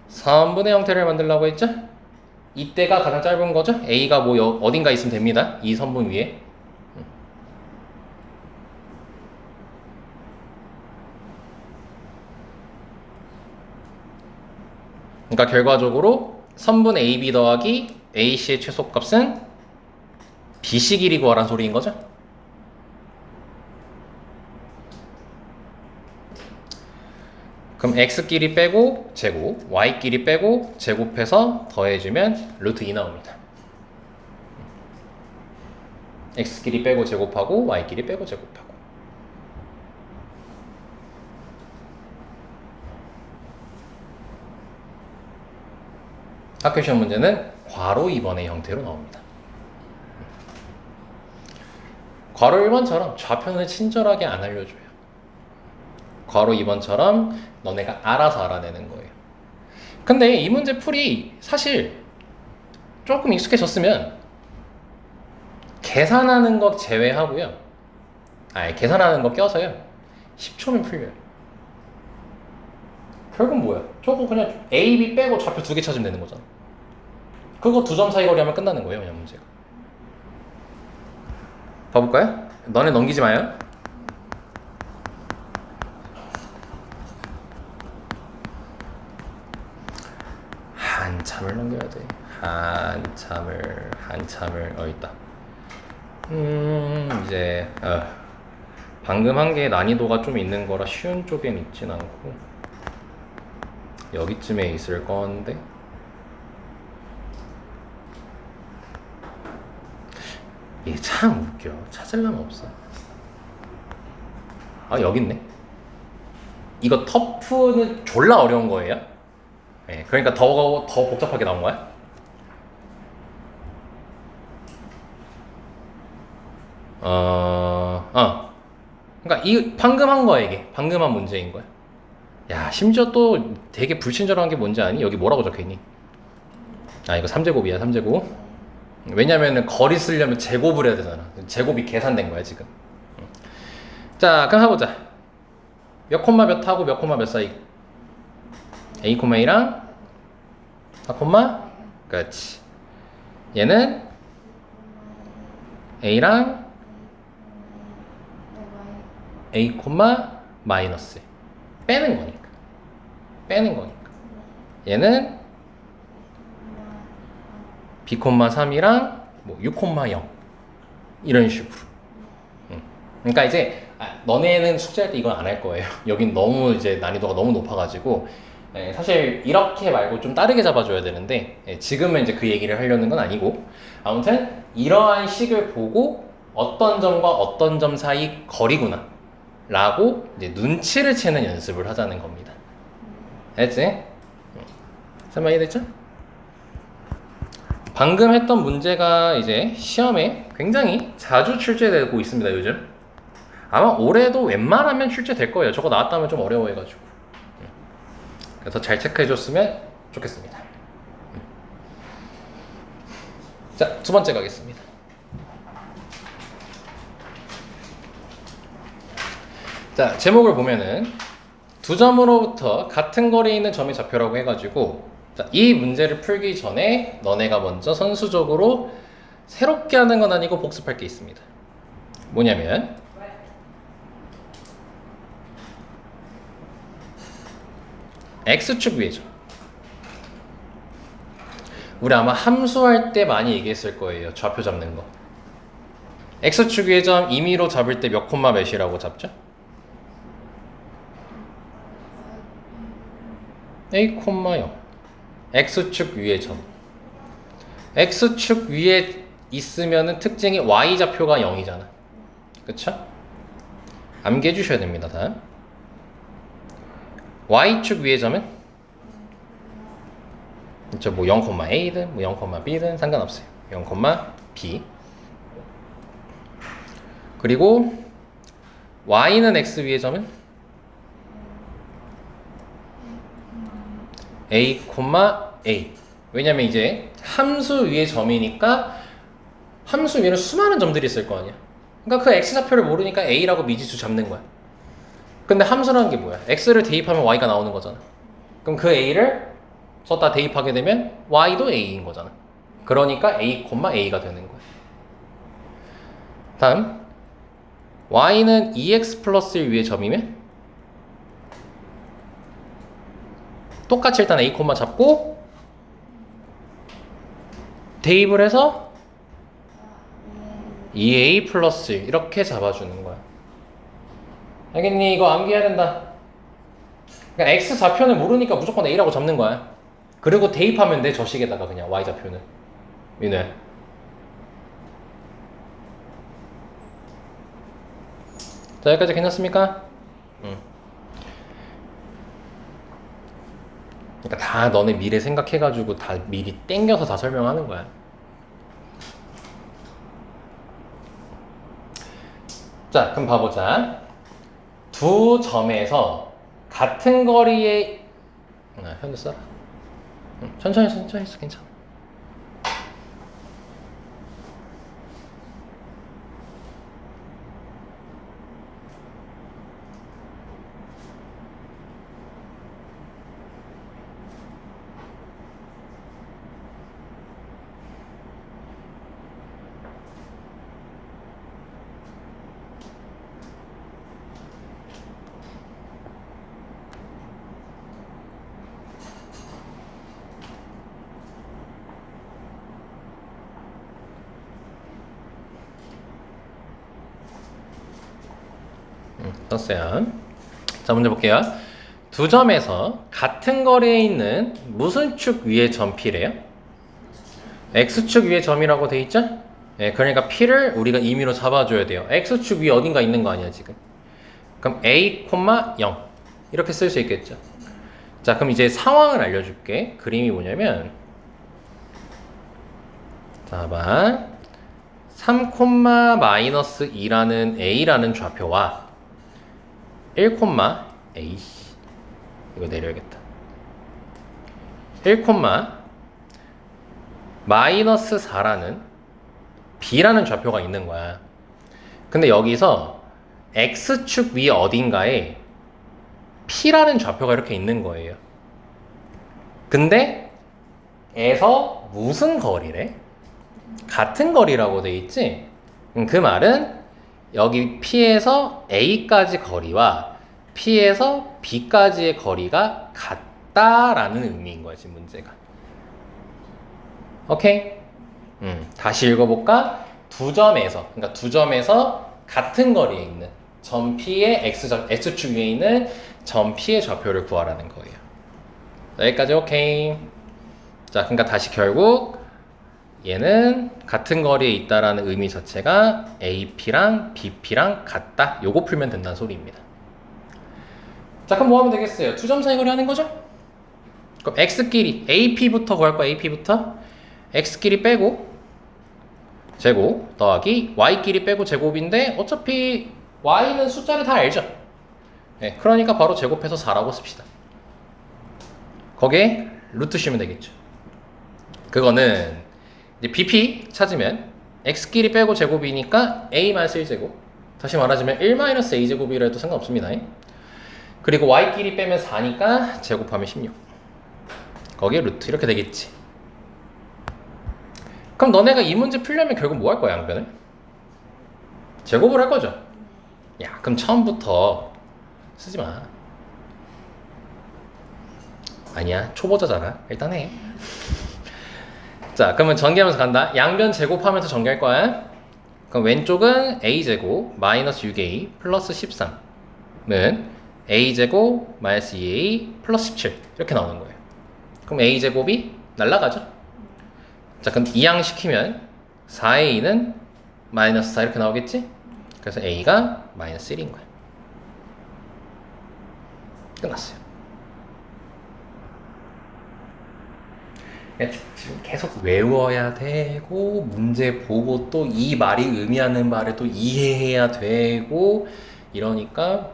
선분의 형태를 만들려고 했죠? 이때가 가장 짧은 거죠? A가 뭐 어딘가 있으면 됩니다. 이 선분 위에. 그러니까 결과적으로 선분 AB 더하기 AC의 최소값은 BC 길이 구하란 소리인 거죠? 그럼 X끼리 빼고 제곱, Y끼리 빼고 제곱해서 더해주면 루트 2 나옵니다. X끼리 빼고 제곱하고 Y끼리 빼고 제곱하고. 학교 시험 문제는 괄호 2번의 형태로 나옵니다. 괄호 1번처럼 좌표는 친절하게 안 알려줘요. 괄호 2번처럼 너네가 알아서 알아내는 거예요. 근데 이 문제 풀이 사실 조금 익숙해졌으면 계산하는 거 제외하고요. 계산하는 거 껴서요. 10초면 풀려요. 결국 뭐야? 저거 그냥 A, B 빼고 좌표 2개 찾으면 되는 거잖아. 그거 2점 사이 거리 하면 끝나는 거예요, 그냥 문제가. 봐볼까요? 너네 넘기지 마요. 한참을 넘겨야 돼. 한참을 있다. 이제 방금 한 게 난이도가 좀 있는 거라 쉬운 쪽엔 있진 않고 여기쯤에 있을 건데 이게 참 웃겨. 찾으려면 없어. 여기 있네. 이거 터프는 졸라 어려운 거예요. 네, 그러니까 더 복잡하게 나온 거야. 그러니까 이 방금 한 거야. 이게 방금 한 문제인 거야. 야, 심지어 또 되게 불친절한 게 뭔지 아니? 여기 뭐라고 적혀있니? 이거 3제곱이야 3제곱. 왜냐면은 거리 쓰려면 제곱을 해야 되잖아. 제곱이 계산된 거야 지금. 자, 그럼 해보자. 몇 콤마 몇 하고 몇 콤마 몇 사이? A, A랑 4 콤마? 그렇지. 얘는 A랑 A 콤마 마이너스 빼는 거니까. 얘는 B 콤마 3이랑 6 콤마 0 이런 식으로. 그러니까 이제 너네는 숙제할 때 이건 안 할 거예요. 여긴 너무 이제 난이도가 너무 높아가지고 사실 이렇게 말고 좀 다르게 잡아줘야 되는데 지금은 이제 그 얘기를 하려는 건 아니고 아무튼 이러한 식을 보고 어떤 점과 어떤 점 사이 거리구나 라고 이제 눈치를 채는 연습을 하자는 겁니다. 알지? 설마 이해됐죠? 방금 했던 문제가 이제 시험에 굉장히 자주 출제되고 있습니다, 요즘. 아마 올해도 웬만하면 출제될 거예요. 저거 나왔다면 좀 어려워해가지고. 그래서 잘 체크해줬으면 좋겠습니다. 자, 두 번째 가겠습니다. 자, 제목을 보면은 두 점으로부터 같은 거리에 있는 점이 좌표라고 해가지고 자, 이 문제를 풀기 전에 너네가 먼저 선수적으로 새롭게 하는 건 아니고 복습할 게 있습니다. 뭐냐면 X축 위의 점. 우리 아마 함수할 때 많이 얘기했을 거예요. 좌표 잡는 거. X축 위의 점 임의로 잡을 때 몇 콤마 몇이라고 잡죠? A, 0 X축 위의 점. X축 위에 있으면은 특징이 Y좌표가 0이잖아. 그쵸? 암기해 주셔야 됩니다. 다음 Y축 위의 점은 그쵸? 뭐 0,A든 뭐 0,B든 상관없어요. 0,B. 그리고 Y는 X 위의 점은 A, A. 왜냐면 이제 함수 위의 점이니까 함수 위에는 수많은 점들이 있을 거 아니야. 그러니까 그 X좌표를 모르니까 A라고 미지수 잡는 거야. 근데 함수라는 게 뭐야? X를 대입하면 Y가 나오는 거잖아. 그럼 그 A를 썼다 대입하게 되면 Y도 A인 거잖아. 그러니까 A, A가 되는 거야. 다음 Y는 2X 플러스 1 위의 점이면 똑같이 일단 A, 잡고 대입을 해서 아, 2a 플러스 1 이렇게 잡아주는 거야. 알겠니? 이거 암기해야 된다. 그러니까 x 좌표는 모르니까 무조건 a라고 잡는 거야. 그리고 대입하면 돼, 저 식에다가 그냥 y 좌표는. 민우야. 자, 여기까지 괜찮습니까? 응. 그러니까 다 너네 미래 생각해가지고 다 미리 땡겨서 다 설명하는 거야. 자, 그럼 봐보자. 두 점에서 같은 거리에 현우 써라. 천천히 써, 괜찮아. 썼어요. 자, 문제 볼게요. 두 점에서 같은 거리에 있는 무슨 축 위의 점 P래요? X축 위의 점이라고 돼 있죠? 네, 그러니까 P를 우리가 임의로 잡아줘야 돼요. X축 위에 어딘가 있는 거 아니야 지금? 그럼 A, 0 이렇게 쓸 수 있겠죠. 자, 그럼 이제 상황을 알려줄게. 그림이 뭐냐면, 자, 봐. 3, 마이너스 2라는 A라는 좌표와 1, A 이거 내려야겠다. 1, 마이너스 4라는 B라는 좌표가 있는 거야. 근데 여기서 X축 위 어딘가에 P라는 좌표가 이렇게 있는 거예요. 근데 에서 무슨 거리래? 같은 거리라고 돼 있지? 그 말은 여기 P에서 A까지 거리와 P에서 B까지의 거리가 같다라는 의미인 거야, 지금 문제가. 오케이? 다시 읽어볼까? 그러니까 두 점에서 같은 거리에 있는 점 P의 X축 위에 있는 점 P의 좌표를 구하라는 거예요. 여기까지 오케이. 자, 그러니까 다시 결국 얘는 같은 거리에 있다라는 의미 자체가 AP랑 BP랑 같다. 요거 풀면 된다는 소리입니다. 자, 그럼 뭐 하면 되겠어요? 두 점 사이 거리 하는 거죠? 그럼 X끼리 AP부터 구할 거야. AP부터 X끼리 빼고 제곱 더하기 Y끼리 빼고 제곱인데 어차피 Y는 숫자를 다 알죠? 네, 그러니까 바로 제곱해서 4라고 씁시다. 거기에 루트 씌우면 되겠죠. 그거는 이제 BP 찾으면 X끼리 빼고 제곱이니까 A-1제곱, 다시 말하자면 1-A제곱이라 해도 상관없습니다. 그리고 Y끼리 빼면 4니까 제곱하면 16, 거기에 루트 이렇게 되겠지. 그럼 너네가 이 문제 풀려면 결국 뭐 할 거야, 양변을? 제곱을 할 거죠? 야, 그럼 처음부터 쓰지 마. 아니야, 초보자잖아. 일단 해. 자, 그러면 전개하면서 간다. 양변 제곱하면서 전개할 거야. 그럼 왼쪽은 a제곱 마이너스 6a 플러스 13은 a제곱 마이너스 2a 플러스 17 이렇게 나오는 거예요. 그럼 a제곱이 날라가죠. 자, 그럼 이항시키면 4a는 마이너스 4 이렇게 나오겠지? 그래서 a가 마이너스 1인 거야. 끝났어요. 지금 계속 외워야 되고 문제 보고 또 이 말이 의미하는 말을 또 이해해야 되고 이러니까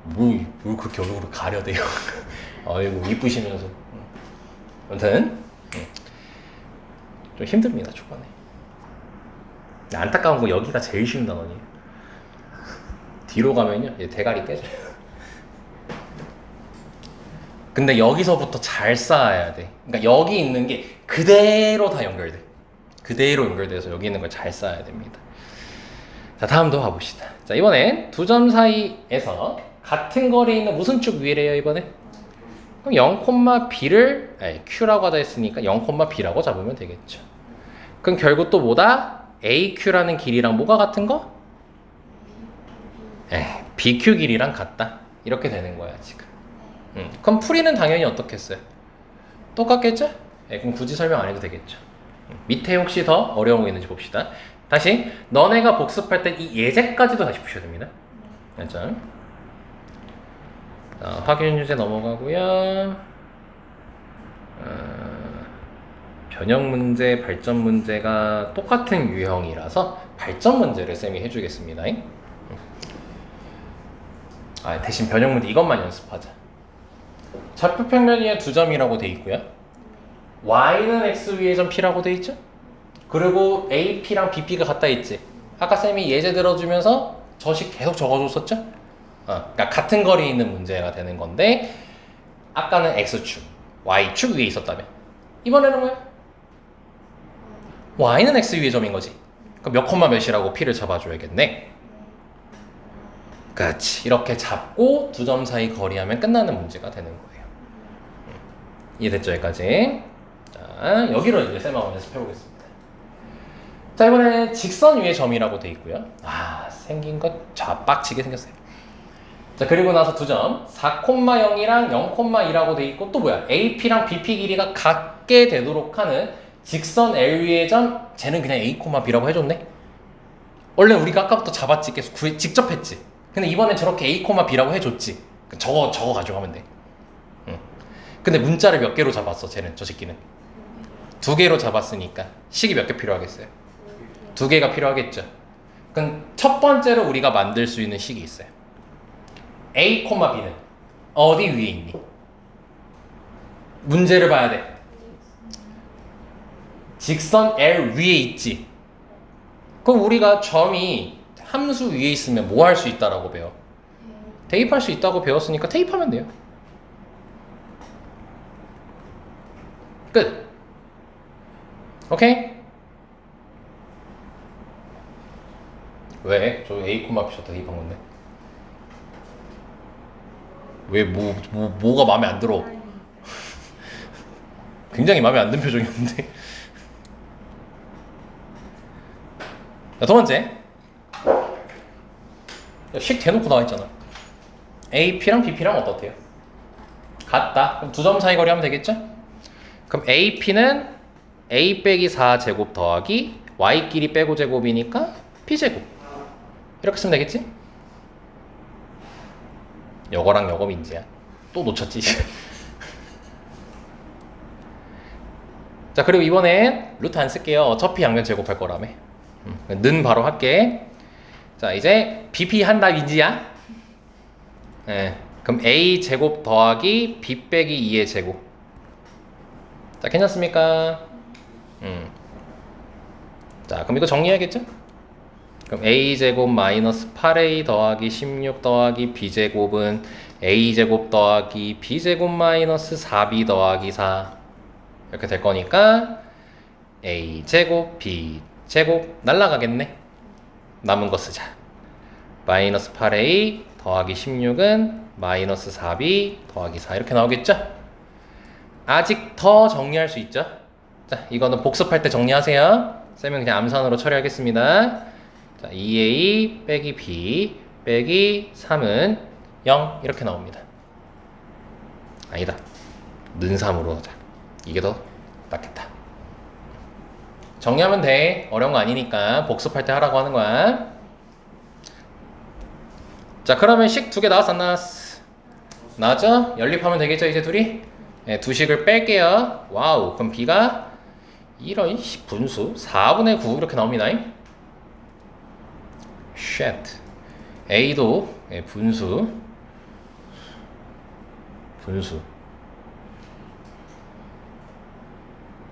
뭘 그렇게 얼굴을 가려대요. 아이고 이쁘시면서. 아무튼 좀 힘듭니다, 초반에. 안타까운 거 여기가 제일 쉬운 단원이에요. 뒤로 가면요 대가리 깨져요. 근데 여기서부터 잘 쌓아야 돼. 그러니까 여기 있는 게 그대로 다 연결돼. 그대로 연결돼서 여기 있는 걸 잘 쌓아야 됩니다. 자, 다음도 가봅시다. 자, 이번엔 두 점 사이에서 같은 거리에 있는 무슨 축 위래요, 이번에? 그럼 0, B를 Q라고 하자 했으니까 0, B라고 잡으면 되겠죠. 그럼 결국 또 뭐다? AQ라는 길이랑 뭐가 같은 거? BQ 길이랑 같다. 이렇게 되는 거야 지금. 그럼 풀이는 당연히 어떻게 했어요? 똑같겠죠? 그럼 굳이 설명 안 해도 되겠죠. 밑에 혹시 더 어려운 거 있는지 봅시다. 다시 너네가 복습할 때 이 예제까지도 다시 푸셔야 됩니다. 알죠? 자, 확인 유제 넘어가고요. 변형 문제, 발전 문제가 똑같은 유형이라서 발전 문제를 쌤이 해주겠습니다. 대신 변형 문제 이것만 연습하자. 좌표 평면위에 2점이라고 돼 있고요. y는 x 위에 점 p라고 돼 있죠. 그리고 ap랑 bp가 같다 있지. 아까 쌤이 예제 들어주면서 저식 계속 적어줬었죠. 그러니까 같은 거리에 있는 문제가 되는 건데 아까는 x축, y축 위에 있었다면 이번에는 뭐야? y는 x 위에 점인 거지. 그럼 몇 콤마 몇이라고 p를 잡아줘야겠네. 그렇지. 이렇게 잡고 2점 사이 거리하면 끝나는 문제가 되는 거예요. 이해됐죠? 여기까지. 자, 여기로 이제 쌤하고 연습해보겠습니다. 자, 이번에 직선 위에 점이라고 돼 있고요. 생긴 것 빡치게 생겼어요. 자, 그리고 나서 2점 4,0이랑 0,2라고 돼 있고 또 뭐야? AP랑 BP 길이가 같게 되도록 하는 직선 L 위의 점 쟤는 그냥 A,B라고 해줬네. 원래 우리가 아까부터 잡았지 계속 직접 했지. 근데 이번엔 저렇게 A,B라고 해줬지. 저거 가져가면 돼. 근데 문자를 몇 개로 잡았어 쟤는 저 새끼는 2개로 잡았으니까 식이 몇 개 필요하겠어요? 2개가 필요하겠죠. 그럼 첫 번째로 우리가 만들 수 있는 식이 있어요. A, B는 어디 위에 있니? 문제를 봐야 돼. 직선 L 위에 있지. 그럼 우리가 점이 함수 위에 있으면 뭐 할 수 있다라고 배워? 대입할 수 있다고 배웠으니까 대입하면 돼요. 끝. 오케이? 왜? 저 A, B부터 대입한 건데. 왜 뭐가 마음에 안 들어? 굉장히 마음에 안 드는 표정이었는데. 자, 두 번째. 식 대놓고 나와 있잖아. AP랑 BP랑 어떻대요? 같다. 그럼 2점 사이 거리 하면 되겠죠? 그럼 AP는 A 빼기 4제곱 더하기 Y끼리 빼고 제곱이니까 P제곱. 이렇게 쓰면 되겠지? 요거랑 요거 민지야. 또 놓쳤지. 자, 그리고 이번엔 루트 안 쓸게요. 어차피 양면 제곱할 거라며. 는 바로 할게. 자, 이제 BP 한다 민지야. 그럼 A 제곱 더하기 B 빼기 2의 제곱. 자, 괜찮습니까? 자, 그럼 이거 정리해야겠죠? 그럼 A 제곱 마이너스 8A 더하기 16 더하기 B 제곱은 A 제곱 더하기 B 제곱 마이너스 4B 더하기 4 이렇게 될 거니까 A 제곱 B 제곱 날라가겠네. 남은 거 쓰자. 마이너스 8A 더하기 16은 마이너스 4B 더하기 4 이렇게 나오겠죠? 아직 더 정리할 수 있죠? 자, 이거는 복습할 때 정리하세요. 쌤은 그냥 암산으로 처리하겠습니다. 자, 2A 빼기 B 빼기 3은 0 이렇게 나옵니다. 아니다. 는 3으로 하자. 이게 더 낫겠다. 정리하면 돼. 어려운 거 아니니까 복습할 때 하라고 하는 거야. 자, 그러면 식 2개 나왔어 안 나왔어? 나왔죠? 연립하면 되겠죠 이제 둘이? 네, 두 식을 뺄게요. 와우. 그럼 B가 이런 분수 4분의 9 이렇게 나옵니다. shit. A도 분수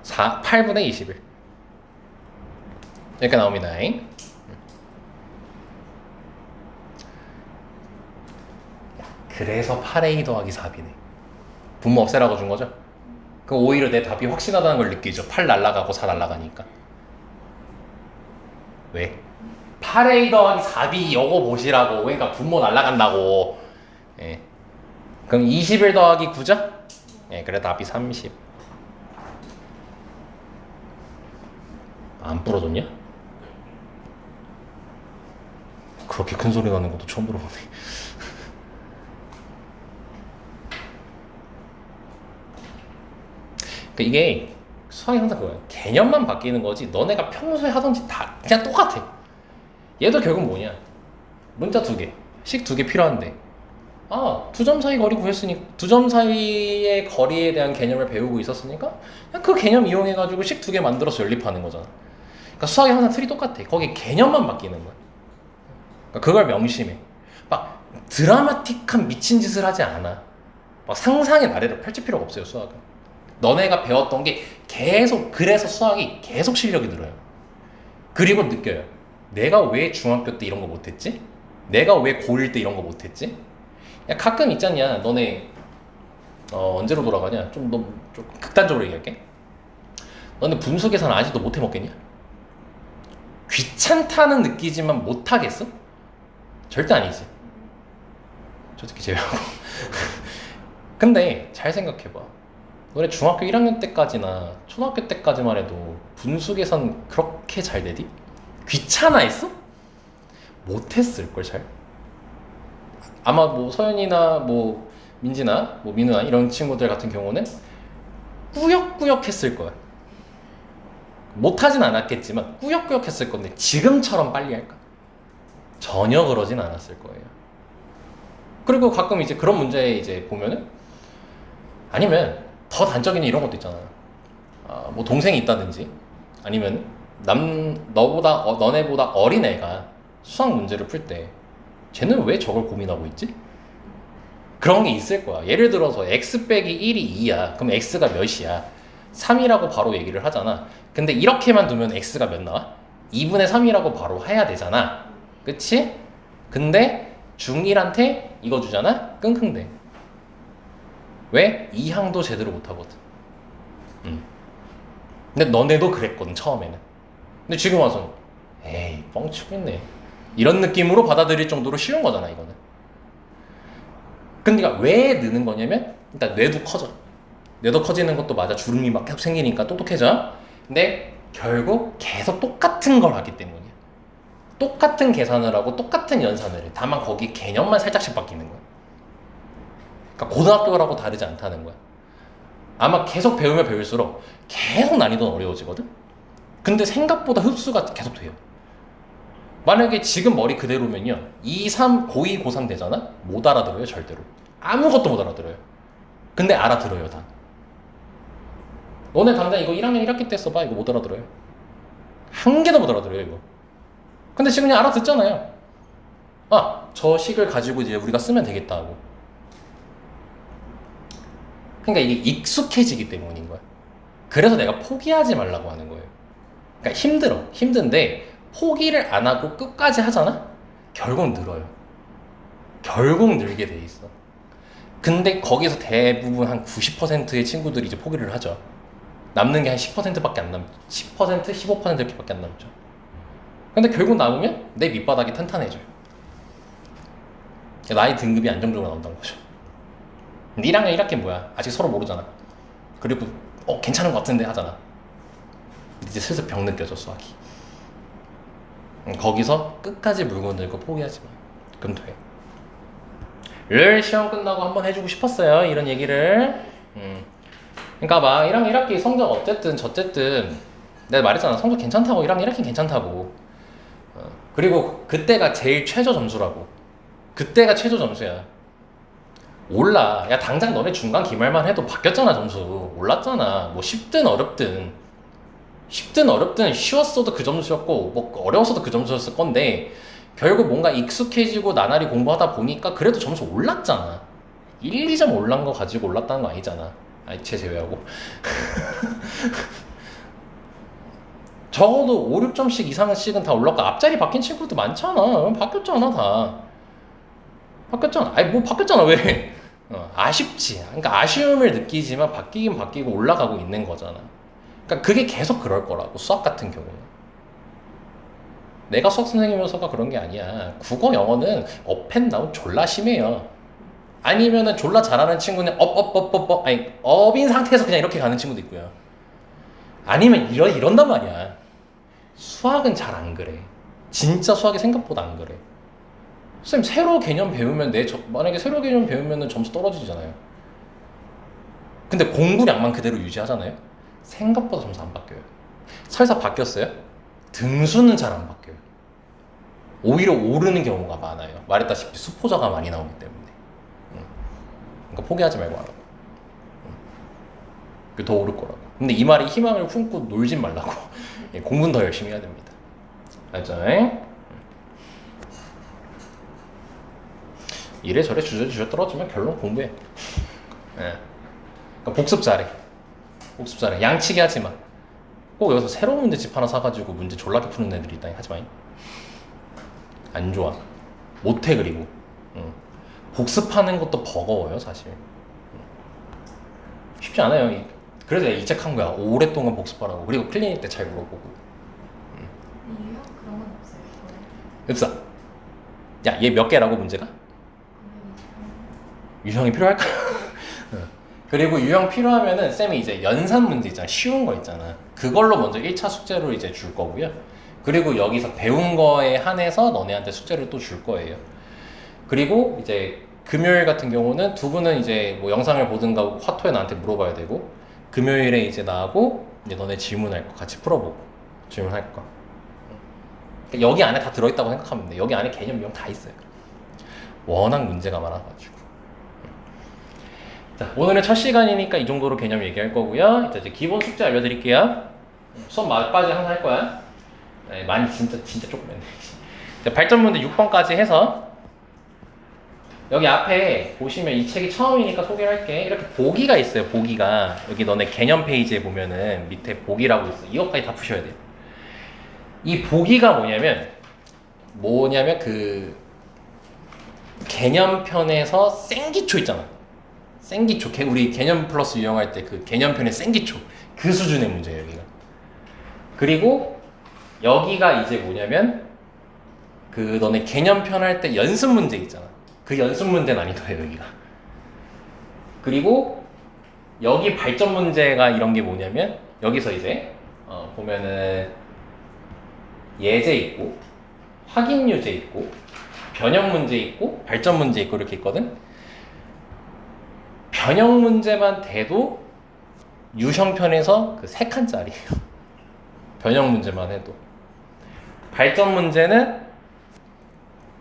8분의 21 이렇게 나옵니다. 그래서 8A 더하기 4B네. 분모 없애라고 준 거죠? 그럼 오히려 내 답이 확신하다는 걸 느끼죠. 8 날라가고 4 날라가니까. 왜? 8A 더하기 4B 요거 보시라고. 그러니까 분모 날라간다고. 그럼 21 더하기 9죠? 그래 답이 30. 안 부러졌냐? 그렇게 큰 소리 나는 것도 처음 들어보네. 그러니까 이게 수학이 항상 그거야. 개념만 바뀌는 거지 너네가 평소에 하던 짓 다 그냥 똑같아. 얘도 결국 뭐냐? 문자 2개, 식 2개 필요한데 두 점 사이 거리 구했으니 두 점 사이의 거리에 대한 개념을 배우고 있었으니까 그냥 그 개념 이용해가지고 식 2개 만들어서 연립하는 거잖아. 그러니까 수학이 항상 틀이 똑같아. 거기 개념만 바뀌는 거야. 그러니까 그걸 명심해. 막 드라마틱한 미친 짓을 하지 않아. 막 상상의 나래를 펼칠 필요가 없어요, 수학은. 너네가 배웠던 게 계속, 그래서 수학이 계속 실력이 늘어요. 그리고 느껴요. 내가 왜 중학교 때 이런 거 못했지? 내가 왜 고1 때 이런 거 못했지? 야, 가끔 있잖냐. 너네 언제로 돌아가냐? 좀 극단적으로 얘기할게. 너네 분수 계산 아직도 못 해먹겠냐? 귀찮다는 느끼지만 못하겠어? 절대 아니지. 솔직히 제외하고. 근데 잘 생각해봐. 너네 중학교 1학년 때까지나 초등학교 때까지만 해도 분수 계산 그렇게 잘 되디? 귀찮아했어? 못했을걸 잘? 아마 뭐 서연이나 뭐 민지나 뭐 민우나 이런 친구들 같은 경우는 꾸역꾸역 했을 거야. 못하진 않았겠지만 꾸역꾸역 했을 건데 지금처럼 빨리 할까? 전혀 그러진 않았을 거예요. 그리고 가끔 이제 그런 문제 이제 보면은 아니면 더 단적인 이런 것도 있잖아. 뭐 동생이 있다든지 아니면 너네보다 어린 애가 수학 문제를 풀 때 쟤는 왜 저걸 고민하고 있지? 그런 게 있을 거야. 예를 들어서 x 빼기 1이 2야. 그럼 x가 몇이야? 3이라고 바로 얘기를 하잖아. 근데 이렇게만 두면 x가 몇 나와? 2분의 3이라고 바로 해야 되잖아. 그치? 근데 중1한테 이거 주잖아? 끙끙대. 왜? 이 항도 제대로 못하거든. 근데 너네도 그랬거든 처음에는. 근데 지금 와서는 에이 뻥치고 있네 이런 느낌으로 받아들일 정도로 쉬운 거잖아 이거는. 근데 왜 느는 거냐면 일단 뇌도 커져. 뇌도 커지는 것도 맞아. 주름이 막 계속 생기니까 똑똑해져. 근데 결국 계속 똑같은 걸 하기 때문이야. 똑같은 계산을 하고 똑같은 연산을 해. 다만 거기 개념만 살짝씩 바뀌는 거야. 그러니까 고등학교라고 다르지 않다는 거야. 아마 계속 배우면 배울수록 계속 난이도는 어려워지거든? 근데 생각보다 흡수가 계속 돼요. 만약에 지금 머리 그대로면요 2, 3, 고2, 고3 되잖아? 못 알아들어요 절대로. 아무것도 못 알아들어요. 근데 알아들어요 다. 너네 당장 이거 1학년 1학기 때 써봐. 이거 못 알아들어요. 한 개도 못 알아들어요 이거. 근데 지금 그냥 알아듣잖아요. 저 식을 가지고 이제 우리가 쓰면 되겠다 하고. 그러니까 이게 익숙해지기 때문인 거야. 그래서 내가 포기하지 말라고 하는 거예요. 그러니까 힘든데 포기를 안 하고 끝까지 하잖아? 결국 늘어요. 결국 늘게 돼 있어. 근데 거기서 대부분 한 90%의 친구들이 이제 포기를 하죠. 남는 게 한 10%밖에 안 남죠. 10%, 15% 이렇게밖에 안 남죠. 근데 결국 남으면 내 밑바닥이 탄탄해져요. 나의 등급이 안정적으로 나온다는 거죠. 근데 1학년 1학기 뭐야? 아직 서로 모르잖아. 그리고 괜찮은 것 같은데 하잖아. 이제 슬슬 병 느껴져 수학이. 거기서 끝까지 물고 늘고 포기하지 마. 그럼 돼. 를 시험 끝나고 한번 해주고 싶었어요. 이런 얘기를. 그러니까 막 1학년 1학기 성적 어쨌든 저쨌든 내가 말했잖아. 성적 괜찮다고. 1학년 1학기 괜찮다고. 그리고 그때가 제일 최저 점수라고. 그때가 최저 점수야. 올라. 야 당장 너네 중간 기말만 해도 바뀌었잖아 점수. 올랐잖아. 뭐 쉽든 어렵든 쉬웠어도 그 점수였고 뭐 어려웠어도 그 점수였을 건데 결국 뭔가 익숙해지고 나날이 공부하다 보니까 그래도 점수 올랐잖아. 1, 2점 올란 거 가지고 올랐다는 거 아니잖아. 쟤 제외하고. 적어도 5, 6점씩 이상씩은 다 올랐고 앞자리 바뀐 친구도 많잖아. 바뀌었잖아 다. 바뀌었잖아. 뭐 바뀌었잖아 왜? 아쉽지. 그러니까 아쉬움을 느끼지만 바뀌긴 바뀌고 올라가고 있는 거잖아. 그러니까 그게 계속 그럴 거라고. 수학 같은 경우는. 내가 수학 선생님이어서가 그런 게 아니야. 국어 영어는 업앤다운 졸라 심해요. 아니면은 졸라 잘하는 친구는 업인 상태에서 그냥 이렇게 가는 친구도 있고요. 아니면 이런단 말이야. 수학은 잘 안 그래. 진짜 수학이 생각보다 안 그래. 쌤 세로 개념 배우면 만약에 세로 개념 배우면 점수 떨어지잖아요. 근데 공부량만 그대로 유지하잖아요. 생각보다 점수 안 바뀌어요. 설사 바뀌었어요? 등수는 잘 안 바뀌어요. 오히려 오르는 경우가 많아요. 말했다시피 수포자가 많이 나오기 때문에. 그러니까 포기하지 말고 하라고. 그게 더 오를 거라고. 근데 이 말이 희망을 품고 놀진 말라고. 예, 공부는 더 열심히 해야 됩니다. 알죠? 이래저래 주저주저 떨어지면 결론 공부해. 예. 그러니까 복습 잘해. 복습 잘해. 양치기 하지 마. 꼭 여기서 새로운 문제집 하나 사가지고 문제 졸라게 푸는 애들이 있다니 하지 마잉. 안 좋아. 못해 그리고. 복습하는 것도 버거워요 사실. 쉽지 않아요. 그래서 내가 이 책 한 거야. 오랫동안 복습하라고. 그리고 클리닉 때 잘 물어보고. 유형 그런 건 없어요. 없어. 야, 얘 몇 개라고 문제가? 유형이 필요할까? 그리고 유형 필요하면은 쌤이 이제 연산 문제 있잖아. 쉬운 거 있잖아. 그걸로 먼저 1차 숙제로 이제 줄 거고요. 그리고 여기서 배운 거에 한해서 너네한테 숙제를 또 줄 거예요. 그리고 이제 금요일 같은 경우는 두 분은 이제 뭐 영상을 보든가 화토에 나한테 물어봐야 되고, 금요일에 이제 나하고 이제 너네 질문할 거 같이 풀어보고 질문할 거. 여기 안에 다 들어있다고 생각하면 돼. 여기 안에 개념 유형 다 있어요. 워낙 문제가 많아가지고. 자, 오늘은 첫 시간이니까 이 정도로 개념 얘기할 거고요. 이제 기본 숙제 알려드릴게요. 수업 막바지 항상 할 거야. 네, 많이 진짜 조금 했네. 발전 문제 6번까지 해서 여기 앞에 보시면 이 책이 처음이니까 소개를 할게. 이렇게 보기가 있어요. 보기가 여기 너네 개념 페이지에 보면은 밑에 보기라고 있어. 이것까지 다 푸셔야 돼요. 이 보기가 뭐냐면 그 개념편에서 생기초 있잖아. 생기초. 우리 개념 플러스 유형할 때 그 개념편의 생기초. 그 수준의 문제예요, 여기가. 그리고 여기가 이제 뭐냐면 그 너네 개념편 할 때 연습 문제 있잖아. 그 연습 문제 난이도예요, 여기가. 그리고 여기 발전 문제가 이런 게 뭐냐면 여기서 이제 보면은 예제 있고 확인 유제 있고 변형 문제 있고 발전 문제 있고 이렇게 있거든. 변형 문제만 돼도 유형편에서 그 3칸짜리예요. 변형 문제만 해도. 발전 문제는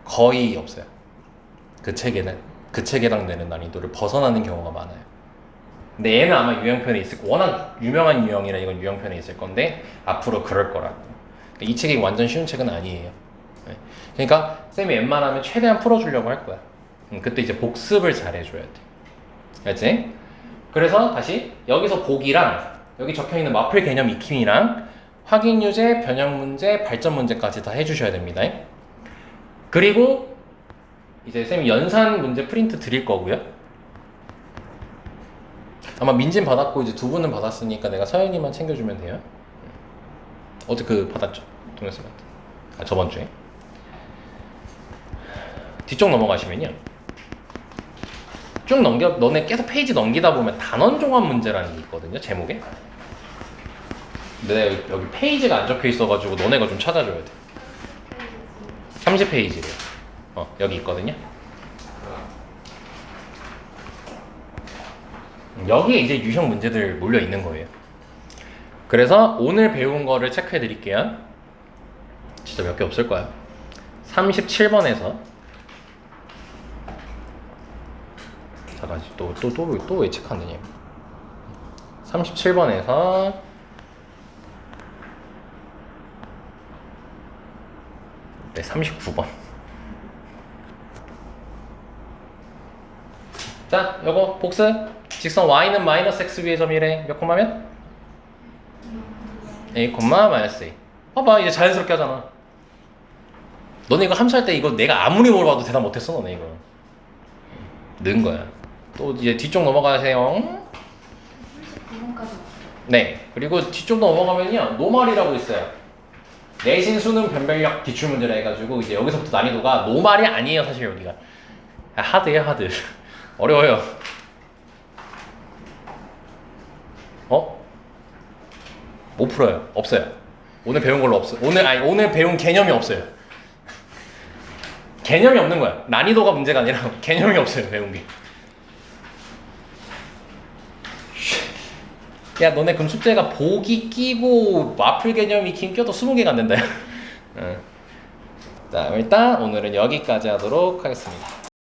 거의 없어요. 그 책에 해당되는 난이도를 벗어나는 경우가 많아요. 근데 얘는 아마 유형편에 있을 거. 워낙 유명한 유형이라 이건 유형편에 있을 건데 앞으로 그럴 거라고. 이 책이 완전 쉬운 책은 아니에요. 그러니까 쌤이 웬만하면 최대한 풀어주려고 할 거야. 그때 이제 복습을 잘 해줘야 돼. 알지? 그래서 다시 여기서 보기랑 여기 적혀있는 마플 개념 익힘이랑 확인 유제, 변형 문제, 발전 문제까지 다 해주셔야 됩니다. 그리고 이제 쌤이 연산 문제 프린트 드릴 거고요. 아마 민진 받았고 이제 두 분은 받았으니까 내가 서영이만 챙겨주면 돼요. 어제 받았죠? 동영쌤한테. 저번 주에. 뒤쪽 넘어가시면요. 쭉 너네 계속 페이지 넘기다 보면 단원 종합 문제라는 게 있거든요, 제목에. 근데 여기 페이지가 안 적혀 있어가지고 너네가 좀 찾아줘야 돼. 30페이지래요. 여기 있거든요. 여기에 이제 유형 문제들 몰려 있는 거예요. 그래서 오늘 배운 거를 체크해 드릴게요. 진짜 몇 개 없을 거야. 37번에서 잠깐 또 왜 체크 안 되냐. 37번에서 네, 39번. 자, 요거 복습. 직선 y는 마이너스 x 위의 점이래. 몇 콤마면? a 콤마 마이너스 a. 봐봐, 이제 자연스럽게 하잖아. 너네 이거 함수할 때 이거 내가 아무리 물어봐도 대답 못했어, 너네 이거. 는 거야. 또 이제 뒤쪽 넘어가세요. 9번까지. 네. 그리고 뒤쪽 넘어가면요, 노말이라고 있어요. 내신 수능 변별력 기출 문제라 해가지고 이제 여기서부터 난이도가 노말이 아니에요, 사실 여기가. 하드예요, 하드. 어려워요. 못 풀어요. 없어요. 오늘 배운 걸로 없어. 오늘 배운 개념이 없어요. 개념이 없는 거야. 난이도가 문제가 아니라 개념이 없어요. 배운 게. 야, 너네 그럼 숙제가 보기 끼고 마플 개념 익힘 껴도 20개가 안 된다. 자, 일단 오늘은 여기까지 하도록 하겠습니다.